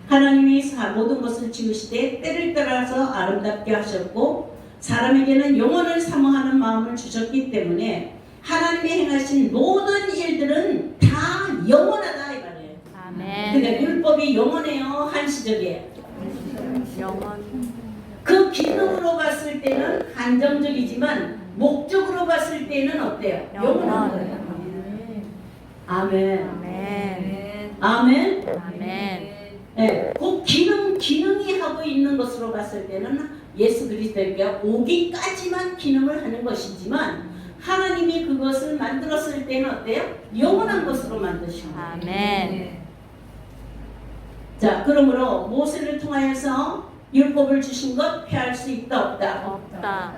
하나님이 모든 것을 지으시되 때를 따라서 아름답게 하셨고 사람에게는 영원을 사모하는 마음을 주셨기 때문에 하나님이 행하신 모든 일들은 다 영원하다 이 말이에요. 아멘. 근데 율법이 영원해요, 한시적이에요. 영원. 그 기능으로 봤을 때는 한정적이지만 목적으로 봤을 때는 어때요? 영원한 거예요. 아멘. 아멘. 아멘. 아멘. 네, 그 기능이 하고 있는 것으로 봤을 때는 예수 그리스도에게 오기까지만 기능을 하는 것이지만 하나님이 그것을 만들었을 때는 어때요? 영원한 것으로 만드신 거예요. 아멘. 자, 그러므로 모세를 통하여서 율법을 주신 것 피할 수 있다 없다? 없다.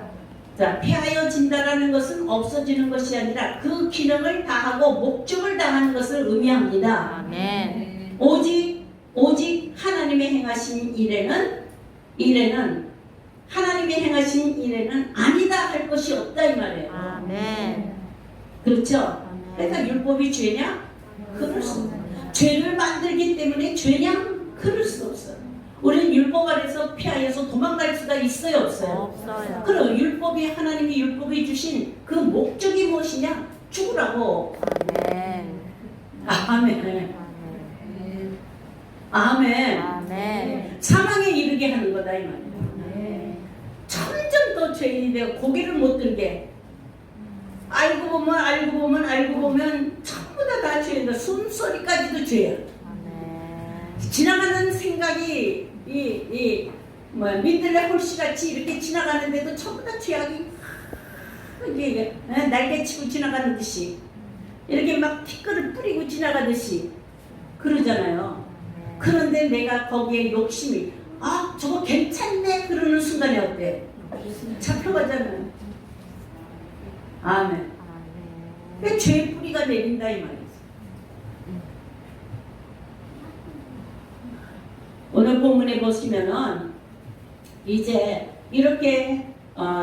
자, 폐하여진다라는 것은 없어지는 것이 아니라 그 기능을 다하고 목적을 다하는 것을 의미합니다. 아멘. 오직 하나님의 행하신 일에는 하나님의 행하신 일에는 아니다 할 것이 없다 이 말이에요. 아멘. 그렇죠? 그러니까 율법이 죄냐? 그럴 수 없어요. 죄를 만들기 때문에 죄냐? 그럴 수 없어요. 우리는 율법 아래서 피하여서 도망갈 수가 있어요 없어요? 없어요. 그럼 하나님이 율법이 주신 그 목적이 무엇이냐? 죽으라고. 아멘. 아멘. 아멘. 사망에 이르게 하는 거다 이 말이에요. 점점 더 죄인이 되고 고개를 못 들게. 알고 보면 전부 다 죄인다. 숨소리까지도 죄야. 아멘. 지나가는 생각이 민들레 홀씨같이 이렇게 지나가는데도 전부 다 죄악이 이게 날개치고 지나가는 듯이 이렇게 막 티끌을 뿌리고 지나가듯이 그러잖아요. 그런데 내가 거기에 욕심이 저거 괜찮네 그러는 순간에 어때? 잡혀가잖아요. 아멘. 그 죄의 뿌리가 내린다 이 말이죠. 오늘 본문에 보시면은 이제 이렇게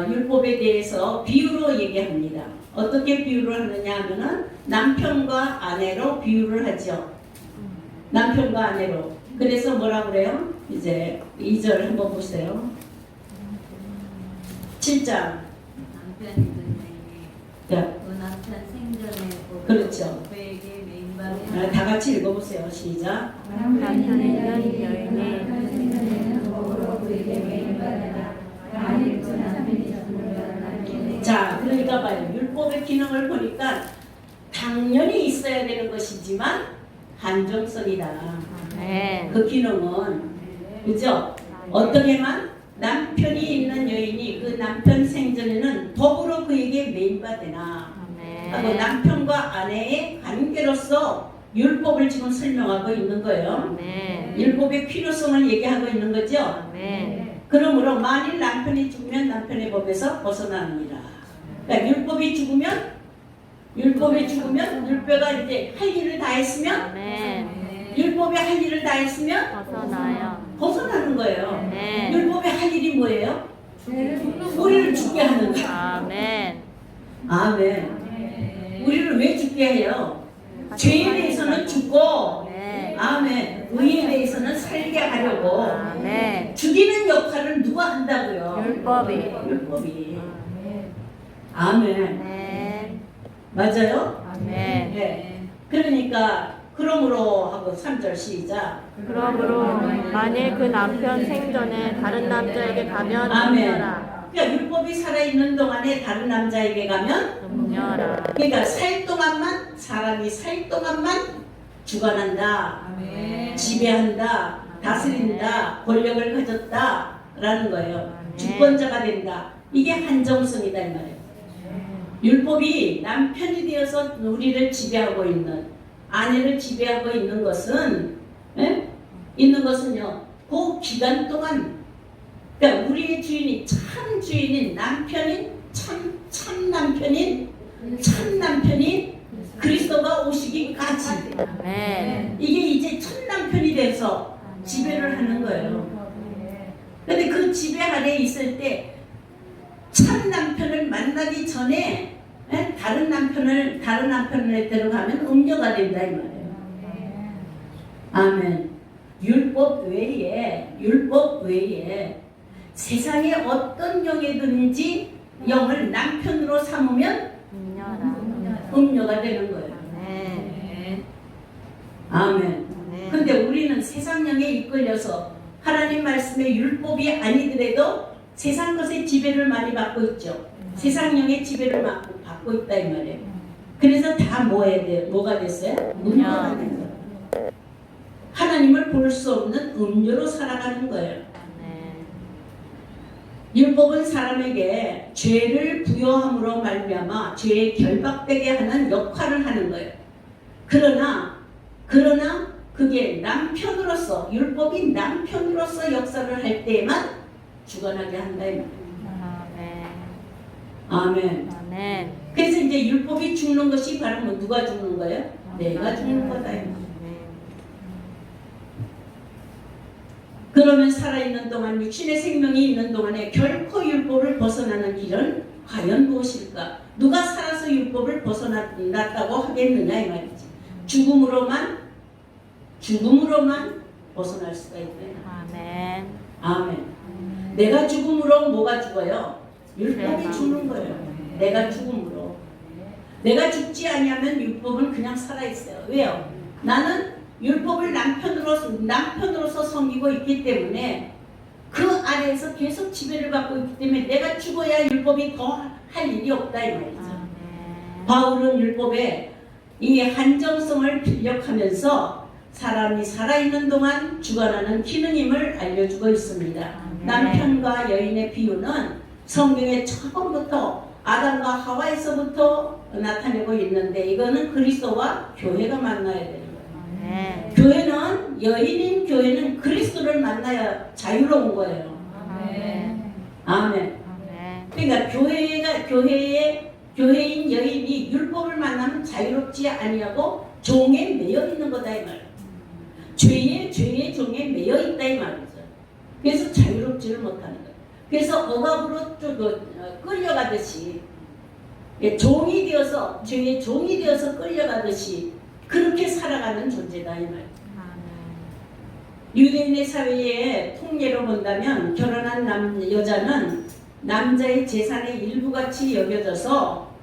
율법에 대해서 비유로 얘기합니다. 어떻게 비유를 하느냐 하면은 남편과 아내로 비유를 하죠. 남편과 아내로. 그래서 뭐라 그래요? 이제 2절 한번 보세요. 7장. 자, 그 남편 생전에 그렇죠. 그에게 메인바를 다 같이 읽어보세요. 시작. 남편의 여인이 자, 그러니까 봐요. 율법의 기능을 보니까 당연히 있어야 되는 것이지만 한정성이다. 아멘. 그 기능은 그죠? 어떻게만 남편이 있는 여인이 그 남편 생전에는 더불어 그에게 매인받으나 하고 아멘. 남편과 아내의 관계로서 율법을 지금 설명하고 있는 거예요. 아멘. 율법의 필요성을 얘기하고 있는 거죠. 아멘. 그러므로 만일 남편이 죽으면 남편의 법에서 벗어납니다. 그러니까 율법이 죽으면 율법가 이제 할 일을 다 했으면 아멘. 율법이 할 일을 다 했으면 벗어나요. 벗어나는 거예요. 아멘. 율법이 할 일이 뭐예요? 우리를 죽게 하는 거예요. 아멘. 아멘. 우리를 왜 죽게 해요? 죄에 대해서는 죽고, 네. 아멘. 의에 대해서는 살게 하려고. 아멘. 죽이는 역할을 누가 한다고요? 율법이. 율법이. 아멘. 아멘. 맞아요? 아멘. 네. 그러니까 그러므로 하고 3절 시작. 그러므로 만일 그 남편 생전에 다른 남자에게 가면 아멘. 음녀라. 그러니까 율법이 살아있는 동안에 다른 남자에게 가면 음녀라. 그러니까 사람이 살 동안만 주관한다, 지배한다, 다스린다, 권력을 가졌다라는 거예요. 주권자가 된다. 이게 한정성이다 이 말이에요. 율법이 남편이 되어서 우리를 지배하고 있는, 아내를 지배하고 있는 것은 있는 그 기간 동안, 그러니까 우리의 주인이 참 주인인 남편인 참 남편인 그리스도가 오시기까지 아멘. 이게 이제 첫 남편이 돼서 지배를 하는 거예요. 근데 그 지배 아래에 있을 때 첫 남편을 만나기 전에 다른 남편을 데려가면 음녀가 된다 이 말이에요. 아멘. 율법 외에 세상에 어떤 영이든지 영을 남편으로 삼으면 음녀라. 음녀가 되는 거예요. 아멘. 아멘. 근데 우리는 세상 영에 이끌려서 하나님 말씀의 율법이 아니더라도 세상 것의 지배를 많이 받고 있죠. 세상 영의 지배를 받고 있다 이 말이에요. 그래서 다 뭐가 됐어요? 음녀가 된 거예요. 하나님을 볼 수 없는 음녀로 살아가는 거예요. 율법은 사람에게 죄를 부여함으로 말미암아 죄에 결박되게 하는 역할을 하는 거예요. 그러나 그게 남편으로서 율법이 남편으로서 역사를 할 때에만 주관하게 한다 이 말이에요. 아멘. 아멘. 그래서 이제 율법이 죽는 것이 바로 뭐 누가 죽는 거예요? 내가 죽는 거다 이 말이에요. 그러면 살아있는 동안 육신의 생명이 있는 동안에 결코 율법을 벗어나는 길은 과연 무엇일까? 누가 살아서 율법을 벗어났다고 하겠느냐 이 말이지. 죽음으로만 벗어날 수가 있다. 아멘. 아멘. 내가 죽음으로 뭐가 죽어요? 율법이 죽는 거예요. 내가 죽음으로. 내가 죽지 아니하면 율법은 그냥 살아있어요. 왜요? 나는 율법을 남편으로서 섬기고 있기 때문에 그 아래에서 계속 지배를 받고 있기 때문에 내가 죽어야 율법이 더 할 일이 없다 이 말이죠. 바울은 율법의 이 한정성을 필력하면서 사람이 살아있는 동안 주관하는 기능임을 알려주고 있습니다. 남편과 여인의 비유는 성경의 처음부터 아담과 하와에서부터 나타내고 있는데 이거는 그리스도와 교회가 만나야 되는 거예요. 교회는 여인인 교회는 그리스도를 만나야 자유로운 거예요. 아멘. 그러니까 교회인 여인이 율법을 만나면 자유롭지 아니하고 종에 매여 있는 거다 이 말이에요. 죄의 종에 매여 있다 이 말이죠. 그래서 자유롭지를 못하는 거예요. 그래서 억압으로 끌려가듯이 종이 되어서 죄의 종이 되어서 끌려가듯이 그렇게 살아가는 존재다 이 말이에요. 유대인의 사회의 통례로 본다면 결혼한 여자는 남자의 재산의 일부같이 여겨져서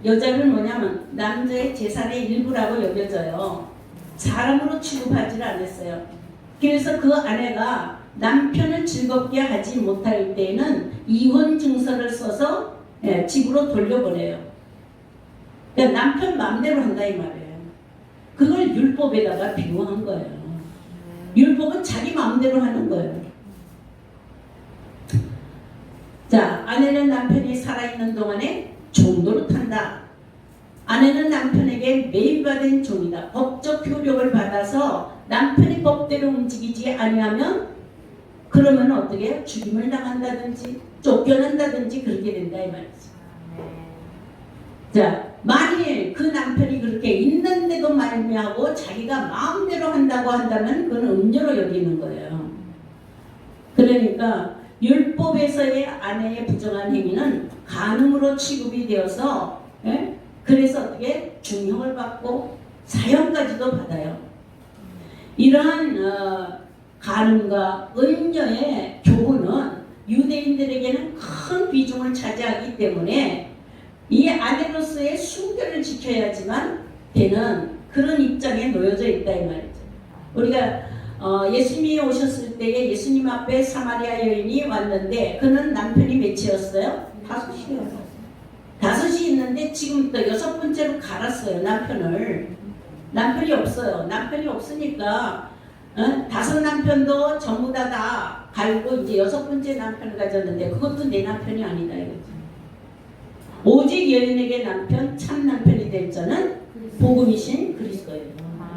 여자는 뭐냐면 남자의 재산의 일부라고 여겨져요. 사람으로 취급하지 않았어요. 그래서 그 아내가 남편을 즐겁게 하지 못할 때에는 이혼 증서를 써서 집으로 돌려보내요. 그러니까 남편 마음대로 한다 이 말이에요. 그걸 율법에다가 비유한 거예요. 율법은 자기 마음대로 하는 거예요. 자, 아내는 남편이 살아있는 동안에 종도로 탄다. 아내는 남편에게 매입받은 종이다. 법적 효력을 받아서 남편이 법대로 움직이지 아니하면 그러면 어떻게 해요? 죽임을 당한다든지 쫓겨난다든지 그렇게 된다 이 말이지. 자, 만일 그 남편이 그렇게 있는데도 말미하고 자기가 마음대로 한다고 한다면 그건 음료로 여기는 거예요. 그러니까 율법에서의 아내의 부정한 행위는 간음으로 취급이 되어서 그래서 어떻게 중형을 받고 사형까지도 받아요. 이러한 간음과 음녀의 교훈은 유대인들에게는 큰 비중을 차지하기 때문에 이 아내로서의 순결을 지켜야지만 되는 그런 입장에 놓여져 있다 이 말이죠. 우리가 예수님이 오셨을 때에 예수님 앞에 사마리아 여인이 왔는데 그는 남편이 몇이었어요? 5이었어요. 5이 있는데 지금부터 6번째로 갈았어요. 남편이 없어요. 남편이 없으니까 5 남편도 전부 다 갈고 이제 6번째 남편을 가졌는데 그것도 내 남편이 아니다 이거죠. 오직 여인에게 남편 참 남편이 될 자는 복음이신 그리스도예요.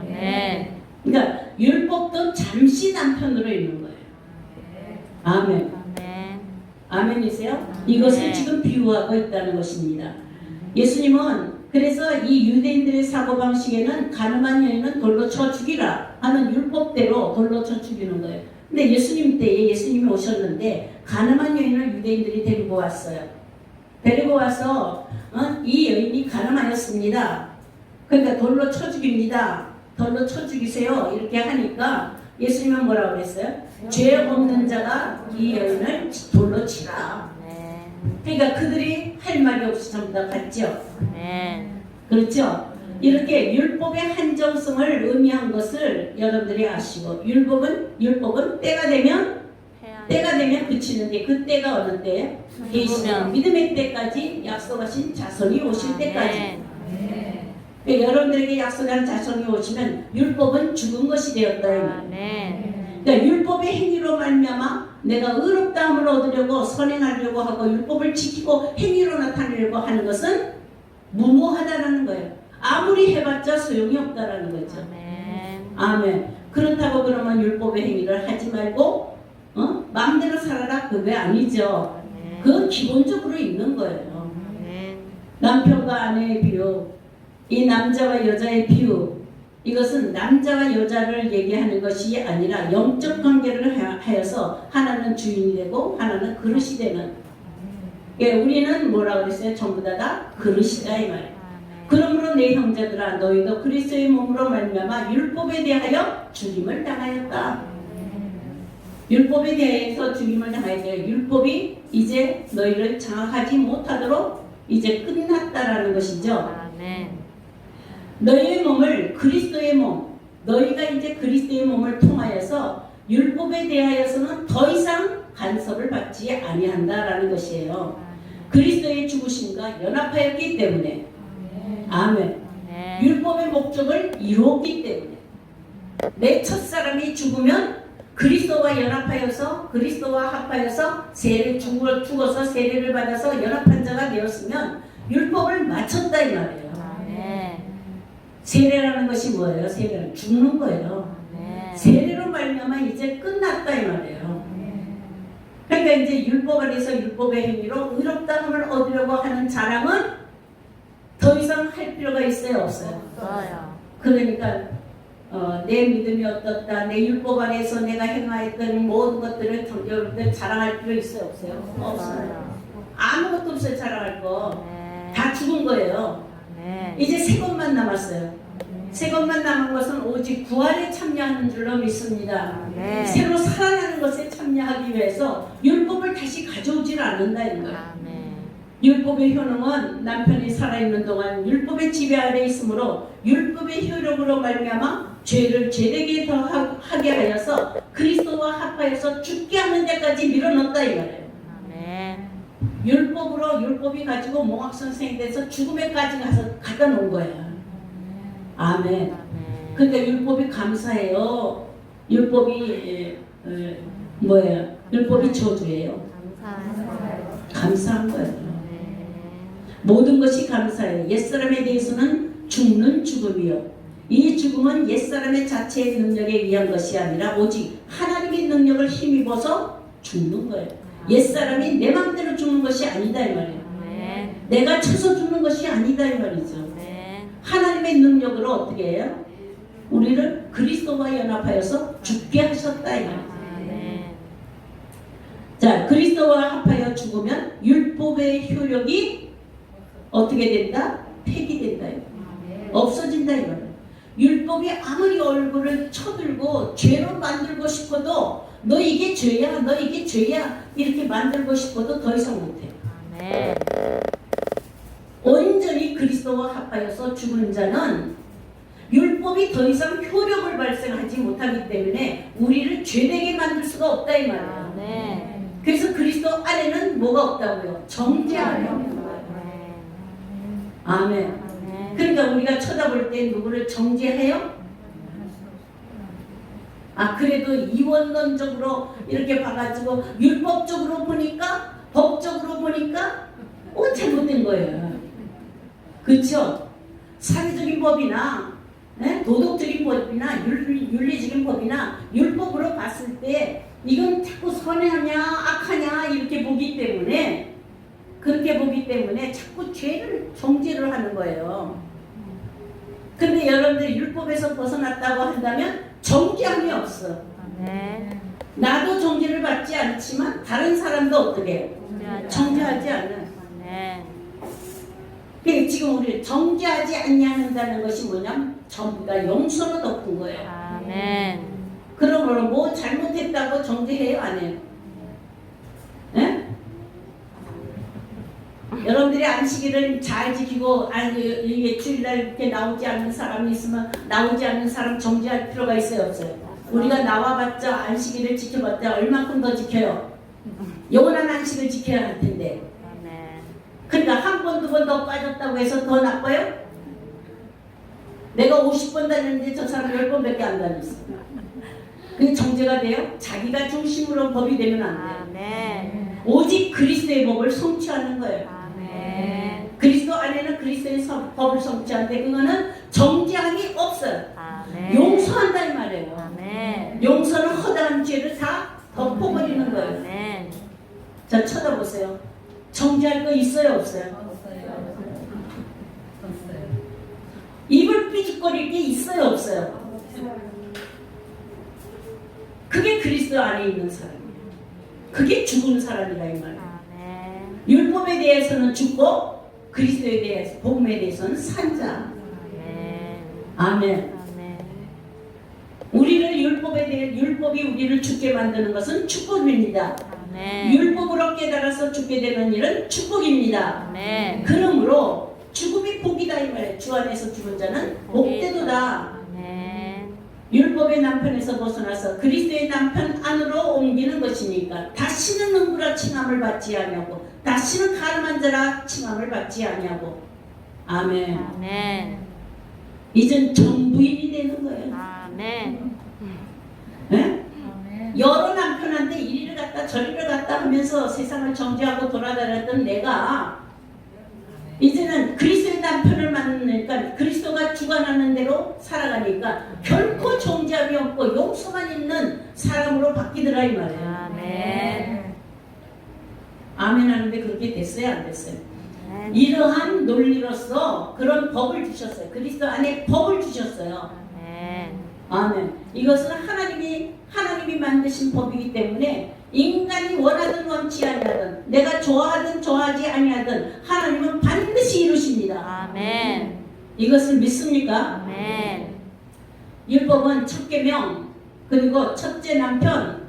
아멘. 그러니까 율법도 잠시 남편으로 있는 거예요. 아멘. 아멘이세요? 이것을 지금 비유하고 있다는 것입니다. 예수님은 그래서 이 유대인들의 사고방식에는 가늠한 여인은 돌로 쳐 죽이라 하는 율법대로 돌로 쳐 죽이는 거예요. 근데 예수님 때에 예수님이 오셨는데 가늠한 여인을 유대인들이 데리고 왔어요. 데리고 와서 이 여인이 가늠하였습니다. 그러니까 돌로 쳐 죽입니다. 돌로 쳐 죽이세요. 이렇게 하니까 예수님은 뭐라고 그랬어요? 죄 없는 자가 이 여인을 돌로 치라. 그러니까 그들이 할 말이 없이 전부 다 갔죠. 그렇죠? 이렇게 율법의 한정성을 의미한 것을 여러분들이 아시고 율법은 때가 되면 그치는데 그 때가 어느 때예요? 믿음의 때까지 약속하신 자손이 오실 때까지. 그러니까 여러분들에게 약속한 자손이 오시면 율법은 죽은 것이 되었다. 그러니까 율법의 행위로 말미암아 내가 의롭다함을 얻으려고 선행하려고 하고 율법을 지키고 행위로 나타내려고 하는 것은 무모하다라는 거예요. 아무리 해봤자 소용이 없다라는 거죠. 아멘. 그렇다고 그러면 율법의 행위를 하지 말고 마음대로 살아라 그게 아니죠. 그건 기본적으로 있는 거예요. 남편과 아내의 비유, 이 남자와 여자의 비유, 이것은 남자와 여자를 얘기하는 것이 아니라 영적 관계를 하여서 하나는 주인이 되고 하나는 그릇이 되는. 예, 우리는 뭐라고 그랬어요? 전부 다 그릇이다 이 말이에요. 그러므로 내 형제들아 너희도 그리스도의 몸으로 말미암아 율법에 대하여 죽임을 당하였다. 율법에 대해서 죽임을 당하야 돼요. 율법이 이제 너희를 장악하지 못하도록 이제 끝났다라는 것이죠. 너희의 몸을 그리스도의 몸, 너희가 이제 그리스도의 몸을 통하여서 율법에 대하여서는 더 이상 간섭을 받지 아니한다라는 것이에요. 그리스도의 죽으심과 연합하였기 때문에. 아멘. 율법의 목적을 이루었기 때문에. 내 첫사람이 죽으면 그리스도와 연합하여서 그리스도와 합하여서 죽어서 세례를 받아서 연합한 자가 되었으면 율법을 마쳤다 이 말이에요. 세례라는 것이 뭐예요? 세례는 죽는 거예요. 세례로 말미암아 이제 끝났다 이 말이에요. 그러니까 이제 율법 안에서 율법의 행위로 의롭다함을 얻으려고 하는 자랑은 더 이상 할 필요가 있어요? 없어요? 그러니까 내 믿음이 어떻다, 내 율법 안에서 내가 행하였던 모든 것들을 여러분들 자랑할 필요 있어요? 없어요? 없어요. 아무것도 없어요. 자랑할 거. 다 죽은 거예요. 이제 새 것만 남았어요. 새 것만 남은 것은 오직 구원에 참여하는 줄로 믿습니다. 새로 살아나는 것에 참여하기 위해서 율법을 다시 가져오질 않는다 이런 거예요. 율법의 효능은 남편이 살아있는 동안 율법의 지배 아래 있으므로 율법의 효력으로 말미암아 죄를 죄되게 더 하게 하여서 그리스도와 합하여서 죽게 하는 데까지 밀어넣었다 이 말이에요. 율법으로 율법이 가지고 몽학선생이 돼서 죽음에까지 가서 갖다 놓은 거예요. 아멘. 그러니까 율법이 감사해요. 율법이 뭐예요? 율법이 저주예요. 감사한 거예요. 모든 것이 감사해요. 옛사람에 대해서는 죽는 죽음이요. 이 죽음은 옛사람의 자체의 능력에 의한 것이 아니라 오직 하나님의 능력을 힘입어서 죽는 거예요. 옛사람이 내 맘대로 죽는 것이 아니다 이 말이에요. 내가 쳐서 죽는 것이 아니다 이 말이죠. 하나님의 능력으로 어떻게 해요? 우리를 그리스도와 연합하여서 죽게 하셨다 이 말이에요. 자, 그리스도와 합하여 죽으면 율법의 효력이 어떻게 된다? 폐기된다. 없어진다 이 말이에요. 율법이 아무리 얼굴을 쳐들고 죄로 만들고 싶어도 너 이게 죄야, 너 이게 죄야 이렇게 만들고 싶어도 더 이상 못해. 온전히 그리스도와 합하여서 죽은 자는 율법이 더 이상 효력을 발생하지 못하기 때문에 우리를 죄되게 만들 수가 없다 이 말이에요. 그래서 그리스도 안에는 뭐가 없다고요? 정죄함이 없는 거예요. 아멘. 그러니까 우리가 쳐다볼 때 누구를 정죄해요? 그래도 이원론적으로 이렇게 봐가지고 율법적으로 보니까 법적으로 보니까 잘못된 거예요. 그렇죠? 사회적인 법이나 도덕적인 법이나 윤리적인 법이나 율법으로 봤을 때 이건 자꾸 선하냐 악하냐 이렇게 보기 때문에 그렇게 보기 때문에 자꾸 죄를 정죄를 하는 거예요. 근데 여러분들 율법에서 벗어났다고 한다면 정죄함이 없어. 나도 정죄를 받지 않지만 다른 사람도 어떻게 해요? 정죄하지 않는. 지금 우리 정죄하지 않는다는 것이 뭐냐면 전부 다 용서로 덮은 거예요. 그러므로 뭐 잘못했다고 정죄해요? 안 해요? 여러분들이 안식일을 잘 지키고 이게 주일날 이렇게 나오지 않는 사람이 있으면 나오지 않는 사람 정죄할 필요가 있어요? 없어요? 우리가 나와봤자 안식일을 지켜봤자 얼마큼 더 지켜요? 영원한 안식을 지켜야 할 텐데. 그러니까 한 번, 두 번 더 빠졌다고 해서 더 나빠요? 내가 50번 다녔는데 저 사람 10번밖에 안 다녔어. 그게 정죄가 돼요? 자기가 중심으로 법이 되면 안 돼요. 오직 그리스도의 법을 성취하는 거예요. 그리스도 안에는 그리스도의 법을 성취하는데 그거는 정죄함이 없어요. 아멘. 용서한다 이 말이에요. 아멘. 용서는 허다한 죄를 다 덮어버리는 거예요. 아멘. 자, 쳐다보세요. 정죄할 거 있어요 없어요? 입을 삐죽거릴 게 있어요 없어요? 그게 그리스도 안에 있는 사람이에요. 그게 죽은 사람이다 이 말이에요. 아멘. 율법에 대해서는 죽고 그리스도에 대해서 복음에 대해서는 산자. 아멘. 아멘. 아멘. 우리를 율법이 우리를 죽게 만드는 것은 축복입니다. 아멘. 율법으로 깨달아서 죽게 되는 일은 축복입니다. 아멘. 그러므로 죽음이 복이다 이 말이에요. 주 안에서 죽은 자는 복되도다. 아멘. 율법의 남편에서 벗어나서 그리스도의 남편 안으로 옮기는 것이니까 다시는 능부라 칭함을 받지 아니하고 다시는 가늠한 자라 칭함을 받지 아니하고. 아멘. 아멘. 이젠 정부인이 되는 거예요. 아멘. 네? 여러 남편한테 이리를 갔다 저리를 갔다 하면서 세상을 정죄하고 돌아다녔던 내가 이제는 그리스도의 남편을 만나니까 그리스도가 주관하는 대로 살아가니까 결코 정죄함이 없고 용서만 있는 사람으로 바뀌더라 이 말이에요. 아멘. 아멘 하는데 그렇게 됐어요 안 됐어요? 아멘. 이러한 논리로서 그런 법을 주셨어요. 그리스도 안에 법을 주셨어요. 아멘. 아멘. 이것은 하나님이 만드신 법이기 때문에 인간이 원하든 원치 아니하든 내가 좋아하든 좋아하지 아니하든 하나님은 반드시 이루십니다. 아멘. 이것을 믿습니까? 아멘. 율법은 첫 계명 그리고 첫째 남편,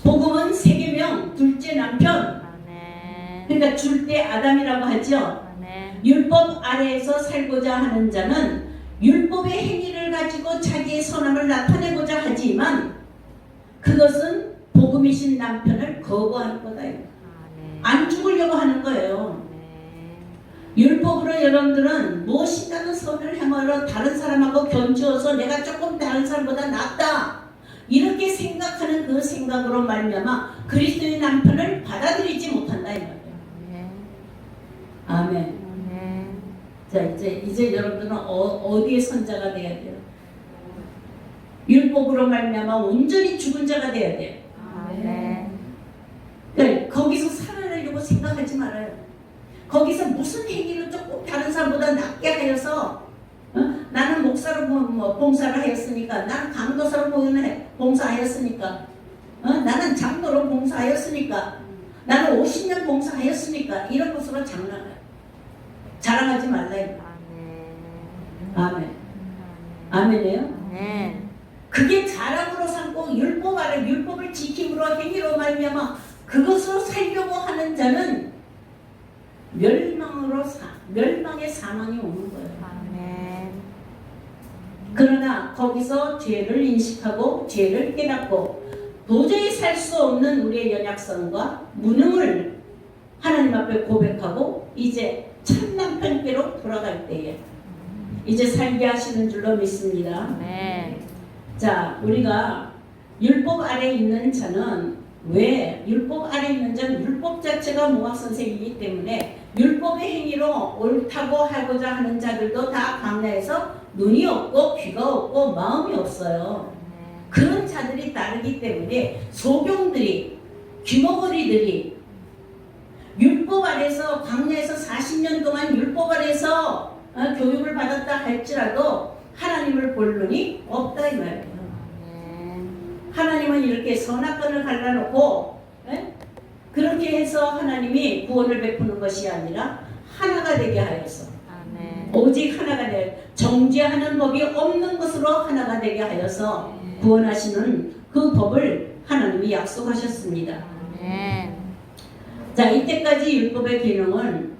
복음은 세 계명 둘째 남편. 아멘. 그러니까 줄 때 아담이라고 하죠. 아멘. 율법 아래에서 살고자 하는 자는 율법의 행위를 가지고 자기의 선함을 나타내고자 하지만 그것은 복음이신 남편을 거부할 거다. 아멘. 안 죽으려고 하는 거예요. 아멘. 율법으로 여러분들은 무엇인가는 선을 행하러 다른 사람하고 견주어서 내가 조금 다른 사람보다 낫다 이렇게 생각하는 그 생각으로 말미암아 그리스도의 남편을 받아들이지 못한다 이 말이에요. 아멘. 아멘. 아멘. 자 이제 여러분들은 어디에 선자가 돼야 돼요? 율법으로 말미암아 온전히 죽은 자가 돼야 돼요. 아멘. 그러니까 거기서 살아내려고 생각하지 말아요. 거기서 무슨 행위를 조금 다른 사람보다 낫게 하여서 나는 목사로 봉사를 하였으니까 나는 강도사로 봉사하였으니까 나는 장로로 봉사하였으니까 나는 50년 봉사하였으니까 이런 것으로 자랑하지 말라. 아멘. 아멘이에요? 아멘. 그게 자랑으로 삼고 율법 아래 율법을 지킴으로 행위로 말미암아 그것으로 살려고 하는 자는 멸망의 사망이 오는 거예요. 아멘. 그러나 거기서 죄를 인식하고 죄를 깨닫고 도저히 살 수 없는 우리의 연약성과 무능을 하나님 앞에 고백하고 이제 참 남편께로 돌아갈 때에 이제 살게 하시는 줄로 믿습니다. 아멘. 자, 우리가 율법 아래 있는 자는 왜 율법 아래 있는 자는 율법 자체가 모학 선생이기 때문에 율법의 행위로 옳다고 하고자 하는 자들도 다 광야에서 눈이 없고 귀가 없고 마음이 없어요. 그런 자들이 따르기 때문에 소경들이 귀머거리들이 율법 아래서 광야에서 40년 동안 율법 아래서 교육을 받았다 할지라도 하나님을 볼 눈이 없다 이 말이에요. 하나님은 이렇게 선악권을 갈라놓고 그렇게 해서 하나님이 구원을 베푸는 것이 아니라 하나가 되게 하여서 아멘. 오직 하나가 되어 정죄하는 법이 없는 것으로 하나가 되게 하여서 구원하시는 그 법을 하나님이 약속하셨습니다. 아멘. 자, 이때까지 율법의 기능은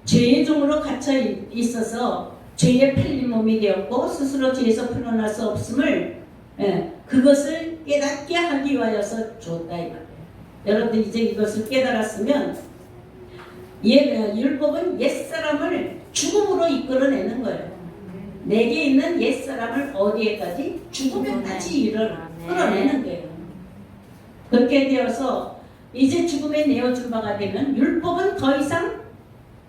죄의 종으로 갇혀 있어서 죄의 팔린 몸이 되었고 스스로 죄에서 풀어날 수 없음을 그것을 깨닫게 하기 위하여서 주었다 이 말이에요. 여러분들 이제 이것을 깨달았으면 율법은 옛사람을 죽음으로 이끌어내는 거예요. 내게 있는 옛사람을 어디에까지? 죽음에까지 끌어내는 거예요. 그렇게 되어서 이제 죽음에 내어준 바가 되면 율법은 더 이상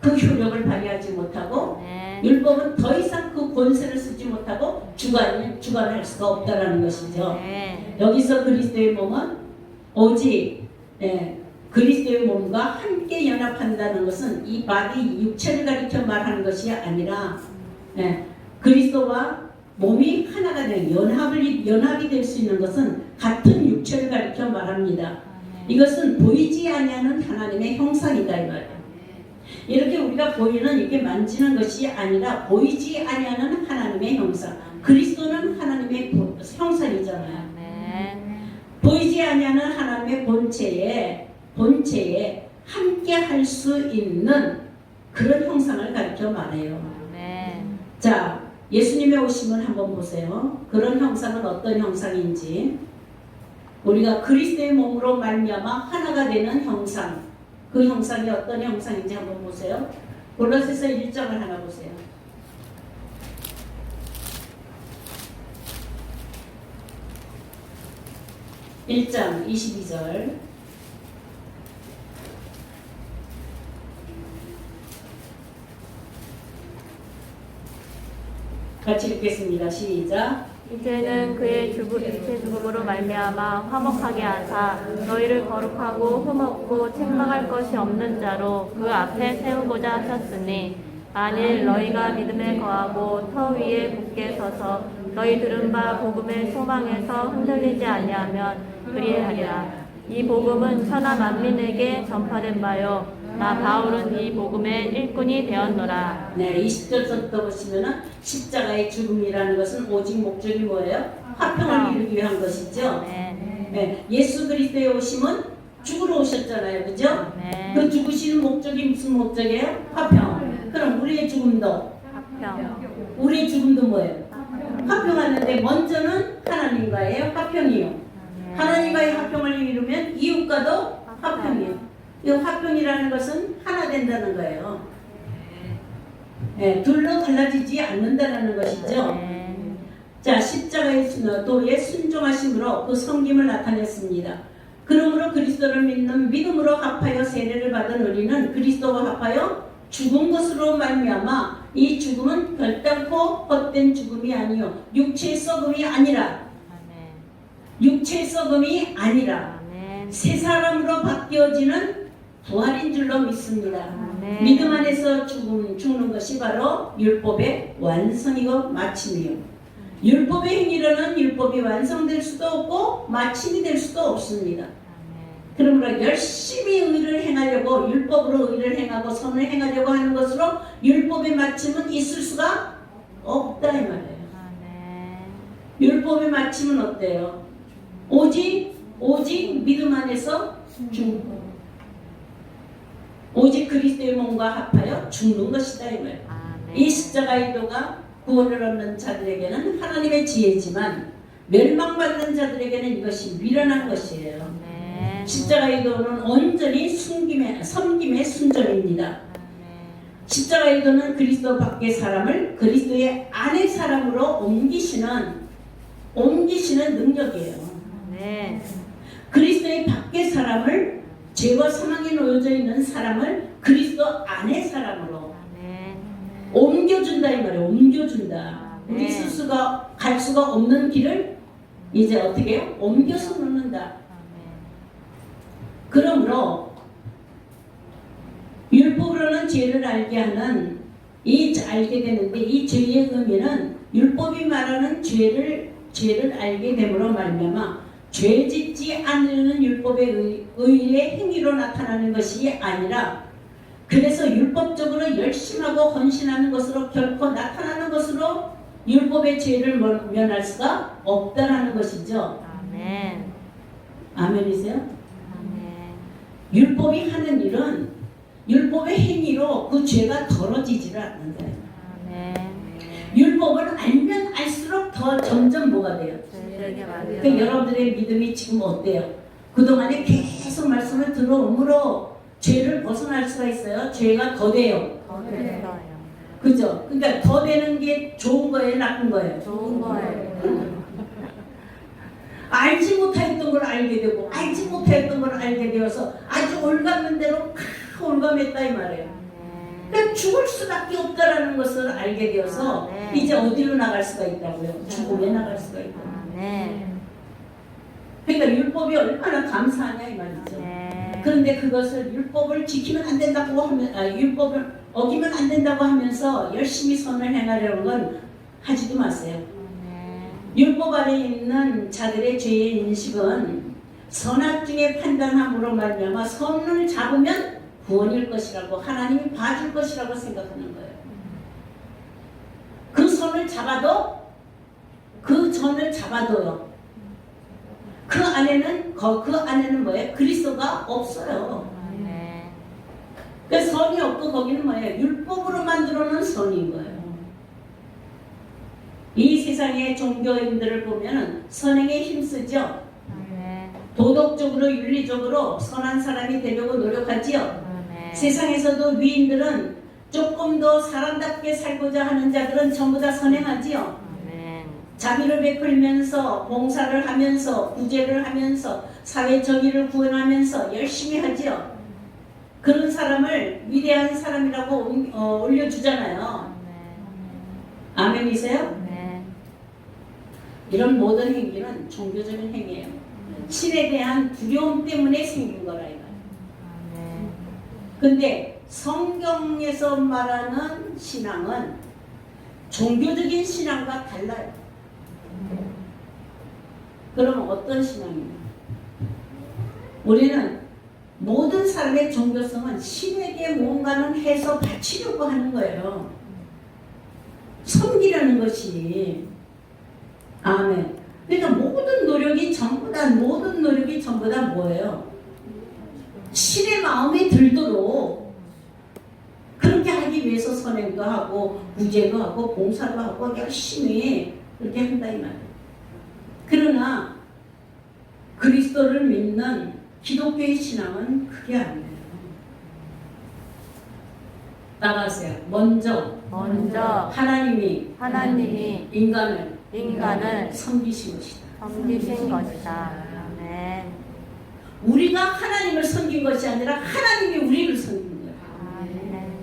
그 효력을 발휘하지 못하고 네. 율법은 더 이상 그 권세를 쓰지 못하고 주관할 수가 없다라는 것이죠. 네. 여기서 그리스도의 몸은 오직 그리스도의 몸과 함께 연합한다는 것은 이 바디 육체를 가리켜 말하는 것이 아니라 그리스도와 몸이 하나가 되는 연합이 될 수 있는 것은 같은 육체를 가리켜 말합니다. 이것은 보이지 아니하는 하나님의 형상이다 이 말이에요. 이렇게 우리가 보이는 이렇게 만지는 것이 아니라 보이지 아니하는 하나님의 형상. 그리스도는 하나님의 형상이잖아요. 네. 보이지 아니하는 하나님의 본체에 함께 할 수 있는 그런 형상을 가리켜 말해요. 네. 자, 예수님의 오심을 한번 보세요. 그런 형상은 어떤 형상인지, 우리가 그리스도의 몸으로 말미암아 하나가 되는 형상, 그 형상이 어떤 형상인지 한번 보세요. 골로새서 1장을 하나 보세요. 1장 22절. 같이 읽겠습니다. 시작. 이제는 그의 육체 죽음으로 말미암아 화목하게 하사 너희를 거룩하고 흠없고 책망할 것이 없는 자로 그 앞에 세우고자 하셨으니 만일 너희가 믿음에 거하고 터 위에 굳게 서서 너희 들은 바 복음의 소망에서 흔들리지 아니하면 그리하리라. 이 복음은 천하 만민에게 전파된 바요 나 바울은 이 복음의 일꾼이 되었노라. 네, 20절부터 보시면은 십자가의 죽음이라는 것은 오직 목적이 뭐예요? 화평을 이루기 위한 것이죠. 네, 예수 그리스도의 오심은 죽으러 오셨잖아요, 그죠? 네. 그 죽으시는 목적이 무슨 목적이에요? 화평. 그럼 우리의 죽음도 우리의 죽음도 뭐예요? 화평하는데 먼저는 하나님과의 화평이요. 하나님과의 화평을 이루면 이웃과도 화평이요. 이 화평이라는 것은 하나 된다는 거예요. 둘로 갈라지지 않는다는 것이죠. 자, 십자가의 도에 순종하심으로 그 섬김을 나타냈습니다. 그러므로 그리스도를 믿는 믿음으로 합하여 세례를 받은 우리는 그리스도와 합하여 죽은 것으로 말미암아 이 죽음은 결단코 헛된 죽음이 아니요 육체의 썩음이 아니라 새 사람으로 바뀌어지는 부활인 줄로 믿습니다. 믿음 안에서 죽는 것이 바로 율법의 완성이고 마침이요. 율법의 행위로는 율법이 완성될 수도 없고 마침이 될 수도 없습니다. 그러므로 열심히 의를 행하려고 율법으로 의를 행하고 선을 행하려고 하는 것으로 율법의 마침은 있을 수가 없다 이 말이에요. 율법의 마침은 어때요? 오직 믿음 안에서 죽는 것. 오직 그리스도의 몸과 합하여 죽는 것이다 이 말이에요. 이 십자가의 도가 구원을 얻는 자들에게는 하나님의 지혜지만 멸망받는 자들에게는 이것이 미련한 것이에요. 십자가의 도는 온전히 섬김의 순전입니다. 십자가의 도는 그리스도 밖의 사람을 그리스도의 안의 사람으로 옮기시는 능력이에요. 그리스도의 밖의 사람을 죄와 사망에 놓여져 있는 사람을 그리스도 안의 사람으로 옮겨준다 이 말이에요. 옮겨준다. 우리 스스로가 갈 수가 없는 길을 이제 어떻게 해요? 옮겨서 놓는다. 그러므로 율법으로는 죄를 알게 되는데 이 죄의 의미는 율법이 말하는 죄를 알게 됨으로 말미암아 죄 짓지 않으려는 율법의 의의 행위로 나타나는 것이 아니라 그래서 율법적으로 열심하고 헌신하는 것으로 결코 나타나는 것으로 율법의 죄를 면할 수가 없다라는 것이죠. 아멘이세요? 율법이 하는 일은 율법의 행위로 그 죄가 덜어지지를 않는다. 율법을 알면 알수록 더 점점 뭐가 돼요? 그러니까 여러분들의 믿음이 지금 어때요? 그동안에 계속 말씀을 들어오므로 죄를 벗어날 수가 있어요? 죄가 더 돼요? 그죠? 그러니까 더 되는 게 좋은 거예요? 나쁜 거예요? 좋은 거예요. 알지 못했던 걸 알게 되고 알지 못했던 걸 알게 되어서 아주 올가는 대로 올가맸다 이 말이에요. 그러니까 죽을 수밖에 없다라는 것을 알게 되어서 네. 이제 어디로 나갈 수가 있다고요? 죽음에 나갈 수가 있다. 아멘. 그러니까 율법이 얼마나 감사하냐 이 말이죠. 네. 그런데 그것을 율법을 지키면 안 된다고 하면, 율법을 어기면 안 된다고 하면서 열심히 선을 행하려는 건 하지도 마세요. 네. 율법 아래 있는 자들의 죄의 인식은 선악 중에 판단함으로 말미암아 선을 잡으면 구원일 것이라고 하나님이 봐줄 것이라고 생각하는 거예요. 그 선을 잡아도 그 선을 잡아도요. 그 안에는 뭐예요? 그리스도가 없어요. 네. 그 선이 없고 거기는 뭐예요? 율법으로 만들어놓은 선인 거예요. 이 세상의 종교인들을 보면은 선행에 힘쓰죠. 네. 도덕적으로 윤리적으로 선한 사람이 되려고 노력하지요. 네. 세상에서도 위인들은 조금 더 사람답게 살고자 하는 자들은 전부 다 선행하지요. 네. 자비를 베풀면서 봉사를 하면서 구제를 하면서 사회 정의를 구현하면서 열심히 하지요. 그런 사람을 위대한 사람이라고 올려주잖아요. 아멘이세요? 네. 이런 모든 행위는 종교적인 행위예요. 신에 대한 두려움 때문에 생긴 거라 이거예요. 네. 근데 성경에서 말하는 신앙은 종교적인 신앙과 달라요. 그럼 어떤 신앙입니까? 우리는 모든 사람의 종교성은 신에게 뭔가는 해서 바치려고 하는 거예요. 섬기려는 것이. 아멘. 그러니까 모든 노력이 전부 다 뭐예요? 신의 마음에 들도록 그렇게 하기 위해서 선행도 하고 구제도 하고 봉사도 하고 열심히 그렇게 한다 이 말이에요. 그러나 그리스도를 믿는 기독교의 신앙은 그게 아니에요. 따라하세요. 먼저 하나님이 인간을 섬기신 것이다. 섬기신 것이다. 아멘. 우리가 하나님을 섬긴 것이 아니라 하나님이 우리를 섬긴 거예요. 아멘.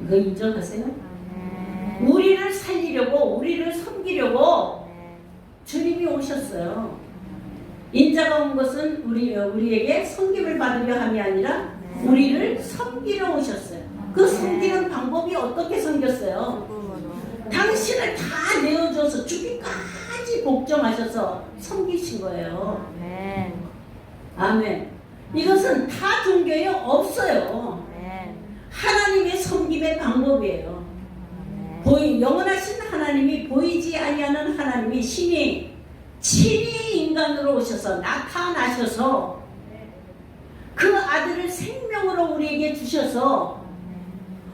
이거 인정하세요? 아멘. 우리를 살리려고 우리를 섬기려고 네. 주님이 오셨어요. 인자가 온 것은 우리에게 섬김을 받으려 함이 아니라 우리를 섬기러 오셨어요. 그 섬기는 방법이 어떻게 섬겼어요? 죽음으로. 당신을 다 내어줘서 죽기까지 복종하셔서 섬기신 거예요. 아멘. 아멘. 이것은 타 종교에 없어요. 아멘. 하나님의 섬김의 방법이에요. 아멘. 영원하신 하나님이 보이지 아니하는 하나님이 신이 친히 인간으로 오셔서 나타나셔서 그 아들을 생명으로 우리에게 주셔서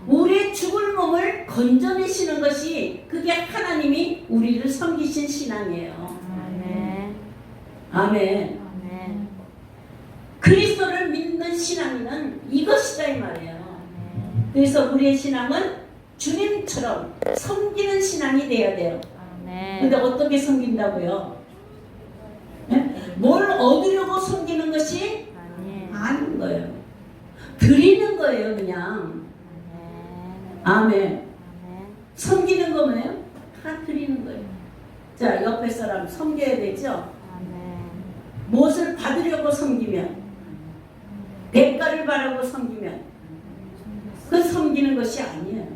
우리의 죽을 몸을 건져내시는 것이 그게 하나님이 우리를 섬기신 신앙이에요. 아멘. 아멘. 아멘. 그리스도를 믿는 신앙은 이것이다 이 말이에요. 그래서 우리의 신앙은 주님처럼 섬기는 신앙이 돼야 돼요. 아멘. 근데 어떻게 섬긴다고요? 네? 뭘 얻으려고 섬기는 것이 아멘. 아닌 거예요. 드리는 거예요 그냥. 아멘. 아멘. 섬기는 거 뭐예요? 다 드리는 거예요. 자, 옆에 사람 섬겨야 되죠? 아멘. 무엇을 받으려고 섬기면, 대가를 바라고 섬기면, 그 섬기는 것이 아니에요.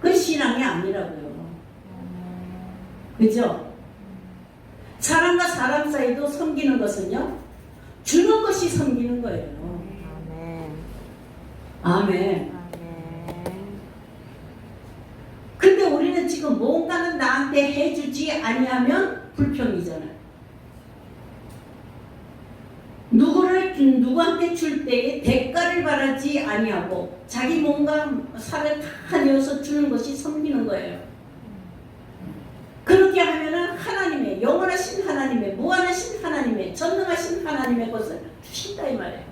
그 신앙이 아니라고요. 그죠? 사람과 사람 사이도 섬기는 것은요, 주는 것이 섬기는 거예요. 아멘. 아멘. 아멘. 근데 우리는 지금 뭔가는 나한테 해주지 아니하면 불평이잖아요. 누구한테 줄 때에 대가를 바라지 아니하고 자기 뭔가 살을 다 내어서 주는 것이 섬기는 거예요. 그렇게 하면은 하나님의 영원하신 하나님의 무한하신 하나님의 전능하신 하나님의 것을 주신다 이 말이에요.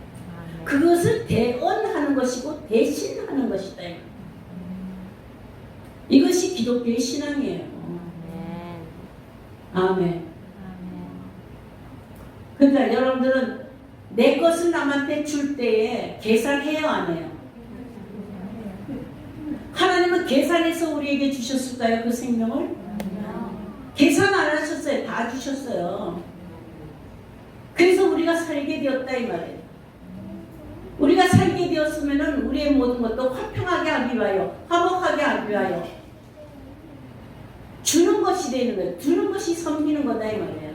그것을 대언하는 것이고 대신하는 것이다. 이것이 기독교의 신앙이에요. 아멘. 그러니까 여러분들은 내 것을 남한테 줄 때에 계산해요 안 해요? 계산해서 우리에게 주셨을까요? 그 생명을? 계산 안 하셨어요. 다 주셨어요. 그래서 우리가 살게 되었다 이 말이에요. 우리가 살게 되었으면 우리의 모든 것도 화평하게 하기 위하여, 화목하게 하기 위하여 주는 것이 되는 거예요. 주는 것이 섬기는 거다 이 말이에요.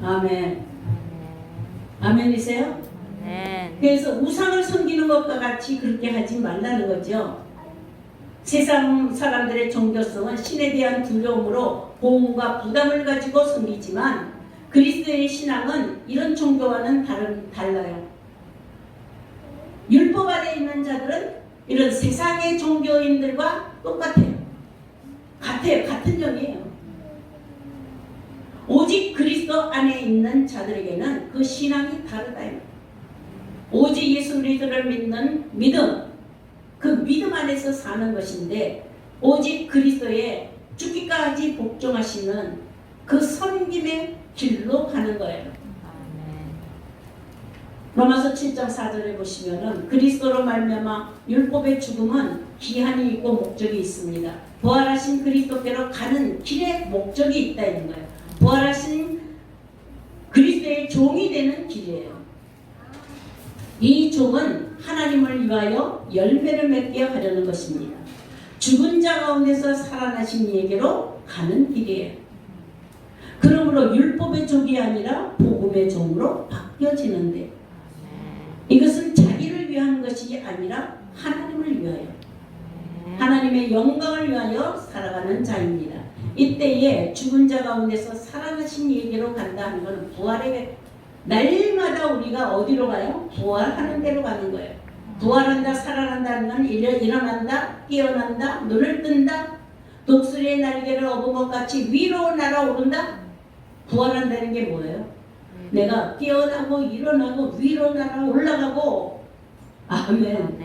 아멘. 아멘이세요? 그래서 우상을 섬기는 것과 같이 그렇게 하지 말라는 거죠. 세상 사람들의 종교성은 신에 대한 두려움으로 보호과 부담을 가지고 섬기지만 그리스도의 신앙은 이런 종교와는 달라요. 율법 아래 있는 자들은 이런 세상의 종교인들과 똑같아요. 같은 영이에요. 오직 그리스도 안에 있는 자들에게는 그 신앙이 다르다. 오직 예수 그리스도를 믿는 믿음, 그 믿음 안에서 사는 것인데 오직 그리스도의 죽기까지 복종하시는 그 섬김의 길로 가는 거예요. 로마서 7장 4절에 보시면은 그리스도로 말미암아 율법의 죽음은 기한이 있고 목적이 있습니다. 부활하신 그리스도께로 가는 길에 목적이 있다 있는 거예요. 부활하신 그리스도의 종이 되는 길이에요. 이 종은 하나님을 위하여 열매를 맺게 하려는 것입니다. 죽은 자 가운데서 살아나신 이에게로 가는 길이에요. 그러므로 율법의 종이 아니라 복음의 종으로 바뀌어지는데 이것은 자기를 위한 것이 아니라 하나님을 위하여 하나님의 영광을 위하여 살아가는 자입니다. 이때에 죽은 자 가운데서 살아나신 이에게로 간다 하는 것은 부활의 날마다 우리가 어디로 가요? 부활하는 데로 가는 거예요. 부활한다, 살아난다는 건 일어난다, 깨어난다, 눈을 뜬다, 독수리의 날개를 업은 것 같이 위로 날아오른다. 부활한다는 게 뭐예요? 내가 깨어나고 일어나고 위로 날아 올라가고 아멘.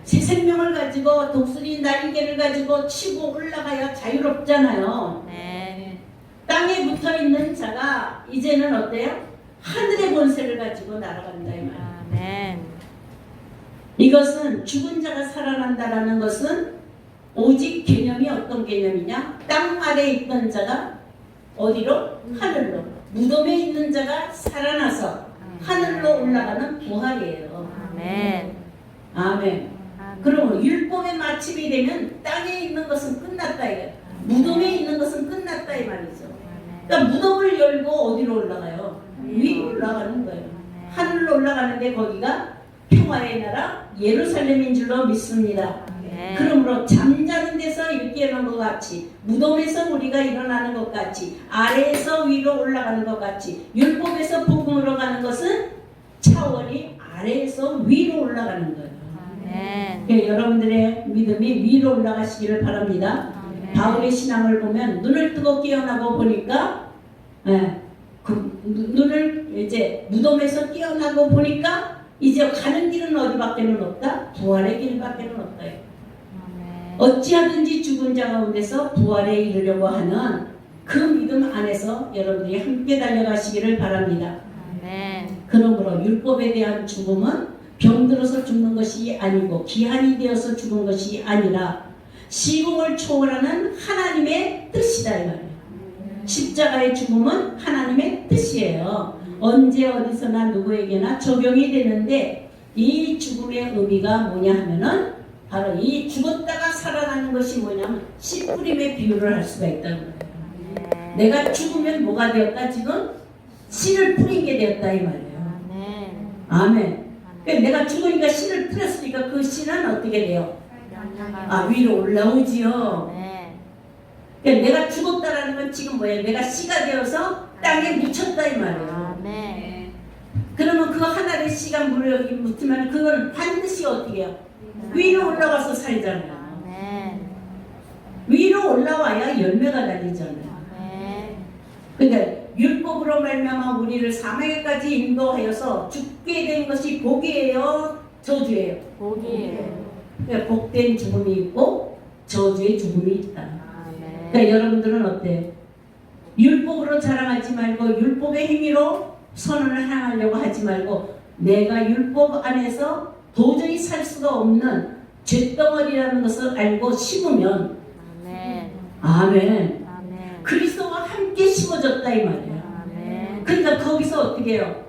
새 생명을 가지고 독수리 날개를 가지고 치고 올라가야 자유롭잖아요. 땅에 붙어있는 자가 이제는 어때요? 하늘의 권세를 가지고 날아간다 이 말이에요. 이것은 죽은 자가 살아난다라는 것은 오직 개념이 어떤 개념이냐? 땅 아래에 있던 자가 어디로? 하늘로. 무덤에 있는 자가 살아나서 하늘로 올라가는 부활이에요. 아멘. 그러면 율법의 마침이 되면 땅에 있는 것은 끝났다 이거예요. 무덤에 있는 것은 끝났다 이 말이죠. 그러니까 무덤을 열고 어디로 올라가요? 위로 올라가는 거예요. 하늘로 올라가는데 거기가 평화의 나라 예루살렘인 줄로 믿습니다. 그러므로 잠자는 데서 이렇게 일어나는 것 같이 무덤에서 우리가 일어나는 것 같이 아래에서 위로 올라가는 것 같이 율법에서 복음으로 가는 것은 차원이 아래에서 위로 올라가는 거예요. 그러니까 여러분들의 믿음이 위로 올라가시기를 바랍니다. 바울의 신앙을 보면 눈을 뜨고 깨어나고 보니까 그 눈을 이제 무덤에서 깨어나고 보니까 이제 가는 길은 어디밖에는 없다? 부활의 길밖에는 없다. 어찌하든지 죽은 자 가운데서 부활에 이르려고 하는 그 믿음 안에서 여러분들이 함께 달려가시기를 바랍니다. 그러므로 율법에 대한 죽음은 병들어서 죽는 것이 아니고 기한이 되어서 죽은 것이 아니라 시공을 초월하는 하나님의 뜻이다 이 말이에요. 십자가의 죽음은 하나님의 뜻이에요. 언제 어디서나 누구에게나 적용이 되는데 이 죽음의 의미가 뭐냐 하면은 바로 이 죽었다가 살아나는 것이 뭐냐면 씨 뿌림의 비유를 할 수가 있다는 거예요. 내가 죽으면 뭐가 되었다? 지금 씨를 뿌린 게 되었다 이 말이에요. 아멘. 그러니까 내가 죽으니까 씨를 뿌렸으니까 그 씨는 어떻게 돼요? 위로 올라오지요. 그러니까 내가 죽었다라는 건 지금 뭐예요? 내가 씨가 되어서 땅에 묻혔다 이 말이에요. 그러면 그 하나의 씨가 물에 묻으면 그건 반드시 어떻게 해요? 위로 올라가서 살잖아요. 위로 올라와야 열매가 달리잖아요. 그러니까 율법으로 말미암아 우리를 사망에까지 인도하여서 죽게 된 것이 복이에요, 저주예요? 복이에요. 그러니까 복된 죽음이 있고 저주의 죽음이 있다. 그러니까 여러분들은 어때요? 율법으로 자랑하지 말고 율법의 행위로 선언을 향하려고 하지 말고 내가 율법 안에서 도저히 살 수가 없는 쇳덩어리라는 것을 알고 심으면 아멘. 아멘. 아멘. 그리스도와 함께 심어졌다 이 말이에요. 아멘. 그러니까 거기서 어떻게 해요?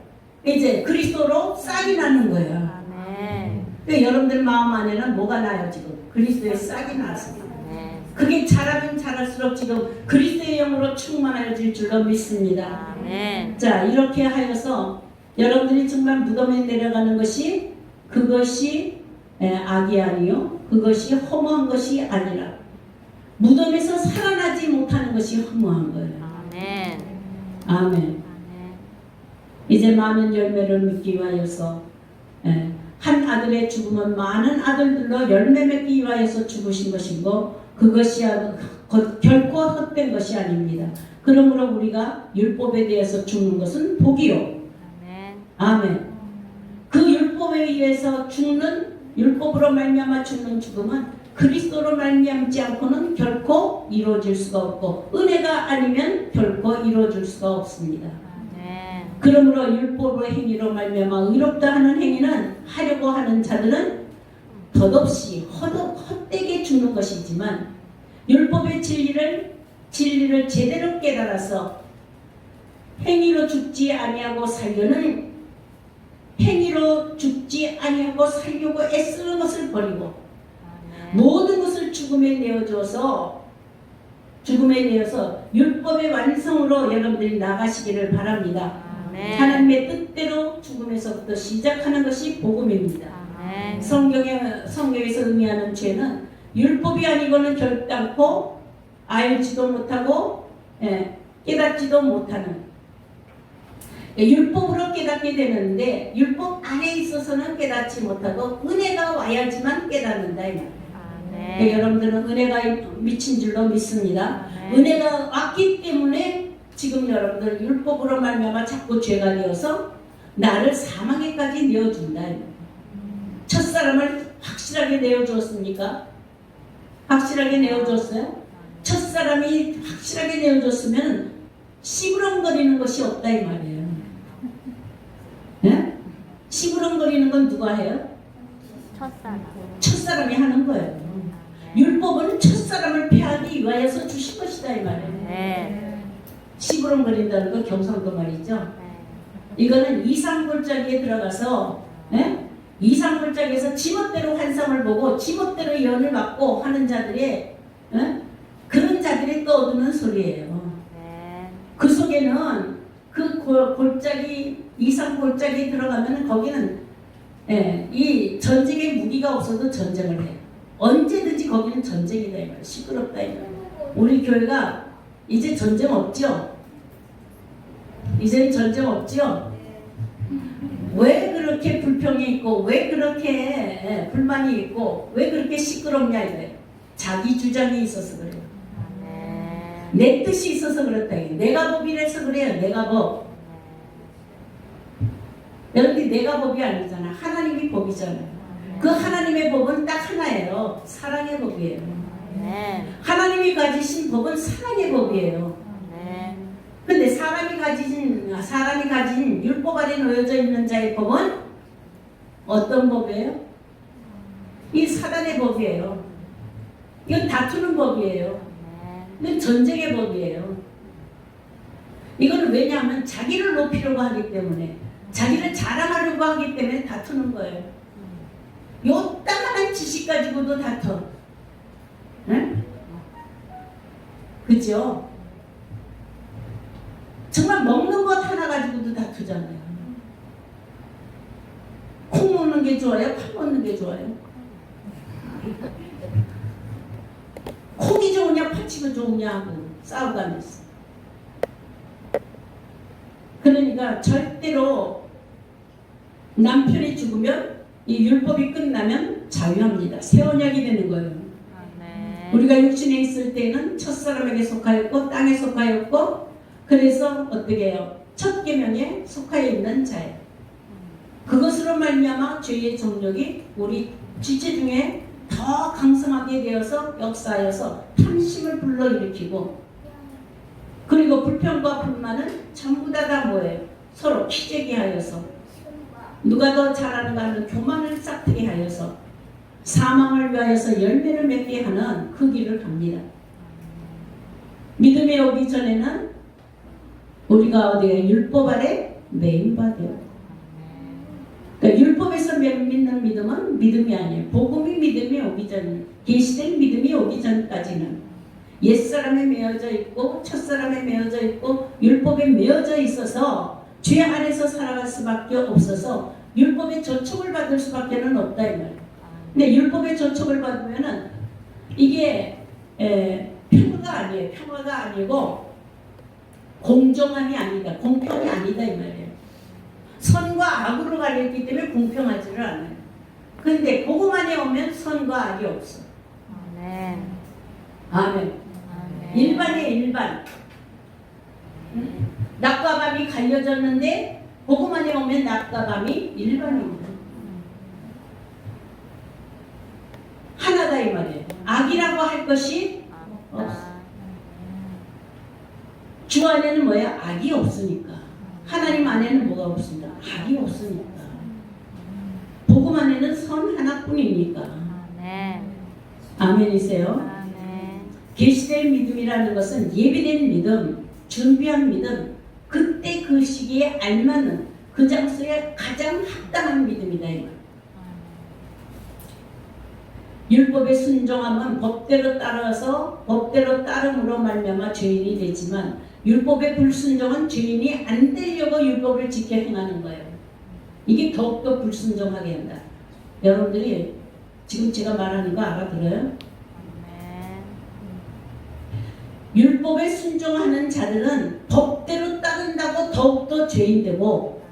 이제 그리스도로 싹이 나는 거예요. 아멘. 그러니까 여러분들 마음 안에는 뭐가 나요 지금? 그리스도의 싹이 나서. 아멘. 그게 자라면 자랄수록 지금 그리스도의 영으로 충만해질 줄로 믿습니다. 아멘. 자, 이렇게 하여서 여러분들이 정말 무덤에 내려가는 것이 그것이 악이 아니요 그것이 허무한 것이 아니라 무덤에서 살아나지 못하는 것이 허무한 거예요. 아멘. 아멘. 아멘. 이제 많은 열매를 맺기 위하여서 한 아들의 죽음은 많은 아들들로 열매 맺기 위하여서 죽으신 것이고 그것이 결코 헛된 것이 아닙니다. 그러므로 우리가 율법에 대해서 죽는 것은 복이요. 아멘. 아멘. 그 율법에 의해서 죽는 율법으로 말미암아 죽는 죽음은 그리스도로 말미암지 않고는 결코 이루어질 수가 없고 은혜가 아니면 결코 이루어질 수가 없습니다. 아멘. 그러므로 율법으로 행위로 말미암아 의롭다 하는 행위는 하려고 하는 자들은 덧없이 헛되게 죽는 것이지만 율법의 진리를 제대로 깨달아서 행위로 죽지 아니하고 살려는 행위로 죽지 아니하고 살려고 애쓰는 것을 버리고 모든 것을 죽음에 내어서 율법의 완성으로 여러분들이 나가시기를 바랍니다. 아멘. 하나님의 뜻대로 죽음에서부터 시작하는 것이 복음입니다. 아멘. 성경에서 의미하는 죄는 율법이 아니고는 결단코 알지도 못하고 깨닫지도 못하는 율법으로 깨닫게 되는데 율법 안에 있어서는 깨닫지 못하고 은혜가 와야지만 깨닫는다 이 말이에요. 아멘. 여러분들은 은혜가 미친 줄로 믿습니다. 아멘. 은혜가 왔기 때문에 지금 여러분들 율법으로 말미암아 자꾸 죄가 되어서 나를 사망에까지 내어준다. 첫사람을 확실하게 내어주었습니까? 확실하게 내어줬어요? 첫사람이 확실하게 내어줬으면 시부렁거리는 것이 없다 이 말이에요. 네? 시부렁거리는 건 누가 해요? 첫사랑. 첫사람이 하는 거예요. 율법은 첫사람을 패하기 위하여서 주신 것이다 이 말이에요. 네. 시부렁거린다는 건 경상도 말이죠. 이거는 이상골짜기에 들어가서 이상골짜기에서 지멋대로 환상을 보고 지멋대로 예언을 받고 하는 자들의 그런 자들이 떠오르는 소리예요. 네. 그 속에는 그 골짜기 이상골짜기에 들어가면 거기는 이 전쟁의 무기가 없어도 전쟁을 해요. 언제든지 거기는 전쟁이다 이 말이에요. 시끄럽다 이 말이에요. 우리 교회가 이제 전쟁 없죠? 이제는 전쟁 없죠? 왜 그렇게 불평이 있고 왜 그렇게 불만이 있고 왜 그렇게 시끄럽냐 이거예요. 자기 주장이 있어서 그래요. 내 뜻이 있어서 그렇다. 내가 법이라서 그래요. 내가 법. 여러분들 내가 법이 아니잖아. 하나님이 법이잖아요. 그 하나님의 법은 딱 하나예요. 사랑의 법이에요. 하나님이 가지신 법은 사랑의 법이에요. 근데 사람이 가진 율법 아래 놓여져 있는 자의 법은 어떤 법이에요? 이 사단의 법이에요. 이건 다투는 법이에요. 이건 전쟁의 법이에요. 이거는 왜냐하면 자기를 높이려고 하기 때문에 자기를 자랑하려고 하기 때문에 다투는 거예요. 요 따만한 지식 가지고도 다퉈. 응? 그죠? 정말 먹는 것 하나 가지고도 다투잖아요. 콩 먹는 게 좋아요? 팥 먹는 게 좋아요? 콩이 좋으냐 팥이 좋으냐 하고 싸우가면서. 그러니까 절대로 남편이 죽으면 이 율법이 끝나면 자유합니다. 새 언약이 되는 거예요. 우리가 육신에 있을 때는 첫사람에게 속하였고 땅에 속하였고 그래서 어떻게 해요? 첫 계명에 속하여 있는 자예요. 그것으로 말미암아 죄의 정력이 우리 지체 중에 더 강성하게 되어서 역사하여서 탐심을 불러일으키고 그리고 불평과 불만은 전부 다 뭐예요? 서로 키재기 하여서 누가 더 잘하는가 하는 교만을 싹트게 하여서 사망을 위하여서 열매를 맺게 하는 그 길을 갑니다. 믿음에 오기 전에는 우리가 어디에 율법 아래 매인받아요. 그러니까 율법에서 믿는 믿음은 믿음이 아니에요. 복음이 믿음이 오기 전, 계시된 믿음이 오기 전까지는 옛사람에 매어져 있고 첫사람에 매어져 있고 율법에 매어져 있어서 죄 안에서 살아갈 수밖에 없어서 율법의 저촉을 받을 수밖에는 없다 이 말이에요. 근데 율법의 저촉을 받으면은 이게 평화가 아니에요. 평화가 아니고 공정함이 아니다. 공평이 아니다 이 말이에요. 선과 악으로 갈렸기 때문에 공평하지를 않아요. 그런데 복음 안에 오면 선과 악이 없어. 아멘. 아멘. 일반의 일반. 낮과 밤이 갈려졌는데 복음 안에 오면 낮과 밤이 일반입니다. 하나다 이 말이에요. 악이라고 할 것이 없어. 주 안에는 뭐야? 악이 없으니까. 하나님 안에는 뭐가 없습니다. 악이 없으니까. 복음 안에는 선 하나뿐이니까. 아멘이세요? 계시된 믿음이라는 것은 예비된 믿음, 준비한 믿음, 그때 그 시기에 알맞는 그 장소에 가장 합당한 믿음이다 이 말. 율법에 순종하면 법대로 따라서 법대로 따름으로 말미암아 죄인이 되지만 율법의 불순종은 죄인이 안 되려고 율법을 지켜 행하는 거예요. 이게 더욱더 불순종하게 한다. 여러분들이 지금 제가 말하는 거 알아들어요? 율법에 순종하는 자들은 법대로 따른다고 더욱더 죄인 되고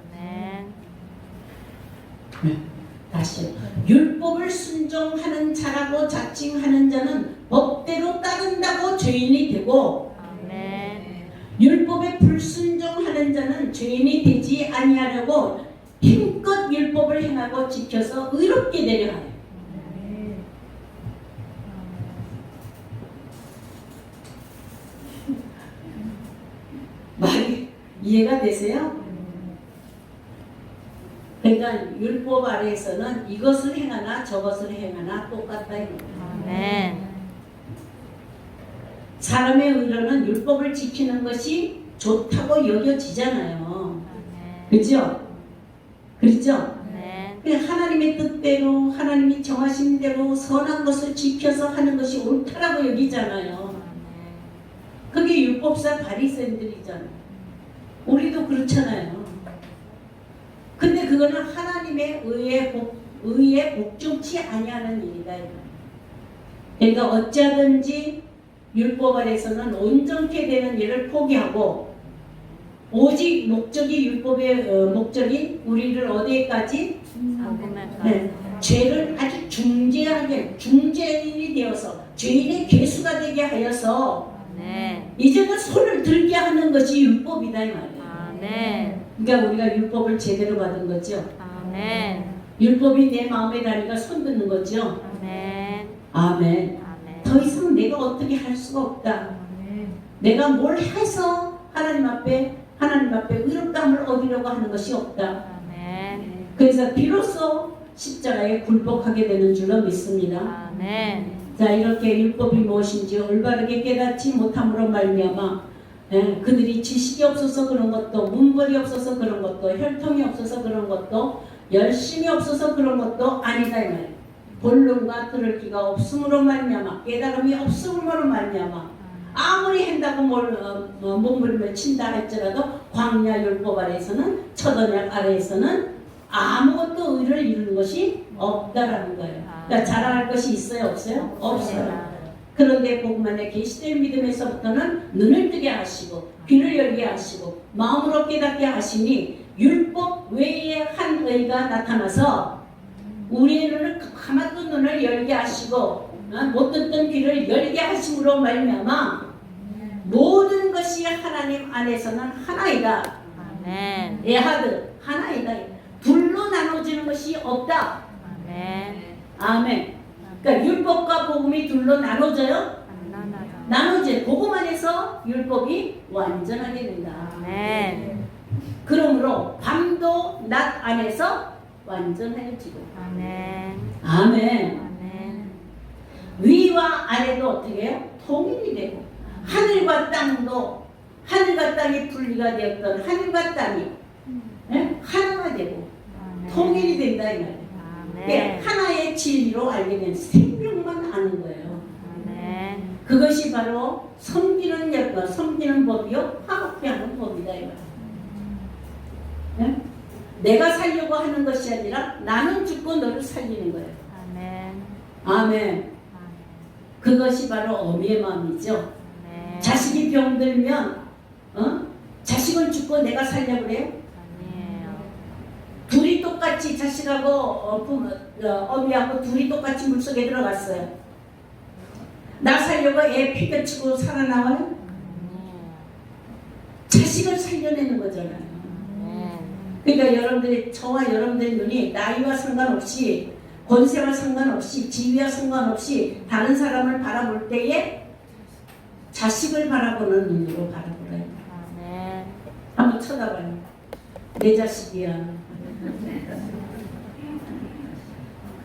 다시 율법을 순종하는 자라고 자칭하는 자는 법대로 따른다고 죄인이 되고 율법에 불순종하는 자는 죄인이 되지 아니하려고 힘껏 율법을 행하고 지켜서 의롭게 되려 하요. 말이 이해가 되세요? 그러니까 율법 아래에서는 이것을 행하나 저것을 행하나 똑같다 이겁니다. 사람의 의로는 율법을 지키는 것이 좋다고 여겨지잖아요. 그렇죠? 그렇죠? 하나님의 뜻대로 하나님이 정하신 대로 선한 것을 지켜서 하는 것이 옳다라고 여기잖아요. 그게 율법사 바리새인들이잖아요. 우리도 그렇잖아요. 근데 그거는 하나님의 의에 복종치 아니하는 일이다. 그러니까 어찌하든지 율법 아래서는 온전케 되는 일을 포기하고 오직 목적이 율법의 목적이 우리를 어디까지 죄를 아주 중죄하게 중죄인이 되어서 죄인의 괴수가 되게 하여서 이제는 손을 들게 하는 것이 율법이다 이 말이에요. 그러니까 우리가 율법을 제대로 받은 거죠. 율법이 내 마음에 다니까 손 드는 거죠. 아멘. 더 이상 내가 어떻게 할 수가 없다. 내가 뭘 해서 하나님 앞에 의롭다함을 얻으려고 하는 것이 없다. 그래서 비로소 십자가에 굴복하게 되는 줄로 믿습니다. 자, 이렇게 율법이 무엇인지 올바르게 깨닫지 못함으로 말미암아 그들이 지식이 없어서 그런 것도 문벌이 없어서 그런 것도 혈통이 없어서 그런 것도 열심이 없어서 그런 것도 아니다 이 말이에요. 본론과 들을 기가 없음으로 말미암아 깨달음이 없음으로 말미암아 아무리 한다고 몸부림을 친다 할지라도 광야 율법 아래에서는 첫언약 아래에서는 아무것도 의를 이루는 것이 없다라는 거예요. 그러니까 자랑할 것이 있어요? 없어요? 없어요. 그런데 복음 안에 계시된 믿음에서부터는 눈을 뜨게 하시고 귀를 열게 하시고 마음으로 깨닫게 하시니 율법 외에 한 의가 나타나서 우리의 눈을 가만둔 눈을 열게 하시고 못 듣던 귀를 열게 하심으로 말미암아 모든 것이 하나님 안에서는 하나이다. 에하드 하나이다. 둘로 나눠지는 것이 없다. 아멘. 그러니까 율법과 복음이 둘로 나눠져요? 나눠져요. 복음 안에서 율법이 완전하게 된다. 그러므로 밤도 낮 안에서 완전해지고. 아멘. 위와 아래도 어떻게 해요? 통일이 되고 하늘과 땅도 하늘과 땅이 분리가 되었던 하늘과 땅이 예? 하나가 되고 통일이 된다 이 말이에요. 예, 하나의 진리로 알게 된 생명만 아는 거예요. 그것이 바로 섬기는 역과 섬기는 법이요 화목케 하는 법이다 이 말이에요. 예? 내가 살려고 하는 것이 아니라 나는 죽고 너를 살리는 거예요. 아멘. 그것이 바로 어미의 마음이죠. 자식이 병들면 자식은 죽고 내가 살려고 그래요? 둘이 똑같이 자식하고 어미하고 둘이 똑같이 물속에 들어갔어요. 나 살려고 애 피겨치고 살아나와요? 자식을 살려내는 거잖아요. 그러니까 여러분들이 저와 여러분들의 눈이 나이와 상관없이 권세와 상관없이 지위와 상관없이 다른 사람을 바라볼 때에 자식을 바라보는 눈으로 바라보래요. 한번 쳐다봐요. 내 자식이야.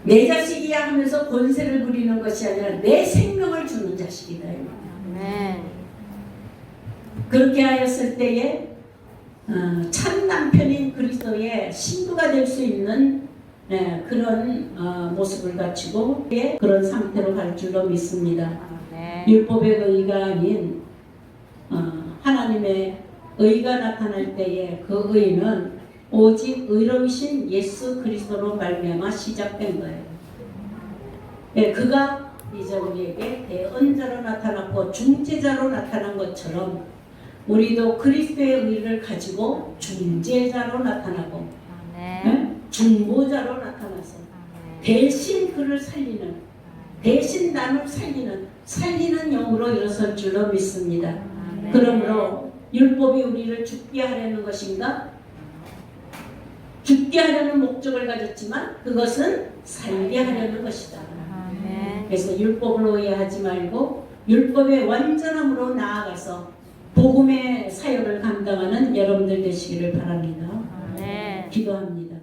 내 자식이야 하면서 권세를 부리는 것이 아니라 내 생명을 주는 자식이다. 그렇게 하였을 때에 참 남편인 그리스도의 신부가 될 수 있는 그런 모습을 갖추고 그런 상태로 갈 줄로 믿습니다. 율법의 의가 아닌 하나님의 의가 나타날 때에 그 의는 오직 의로우신 예수 그리스도로 말미암아 시작된 거예요. 예, 그가 이제 우리에게 대언자로 나타났고 중재자로 나타난 것처럼 우리도 그리스도의 의를 가지고 중재자로 나타나고 중보자로 나타나서 대신 그를 살리는 대신 나를 살리는 영으로 일어설 줄로 믿습니다. 그러므로 율법이 우리를 죽게 하려는 것인가? 죽게 하려는 목적을 가졌지만 그것은 살게 하려는 것이다. 그래서 율법을 오해하지 말고 율법의 완전함으로 나아가서 복음의 사역을 감당하는 여러분들 되시기를 바랍니다. 기도합니다.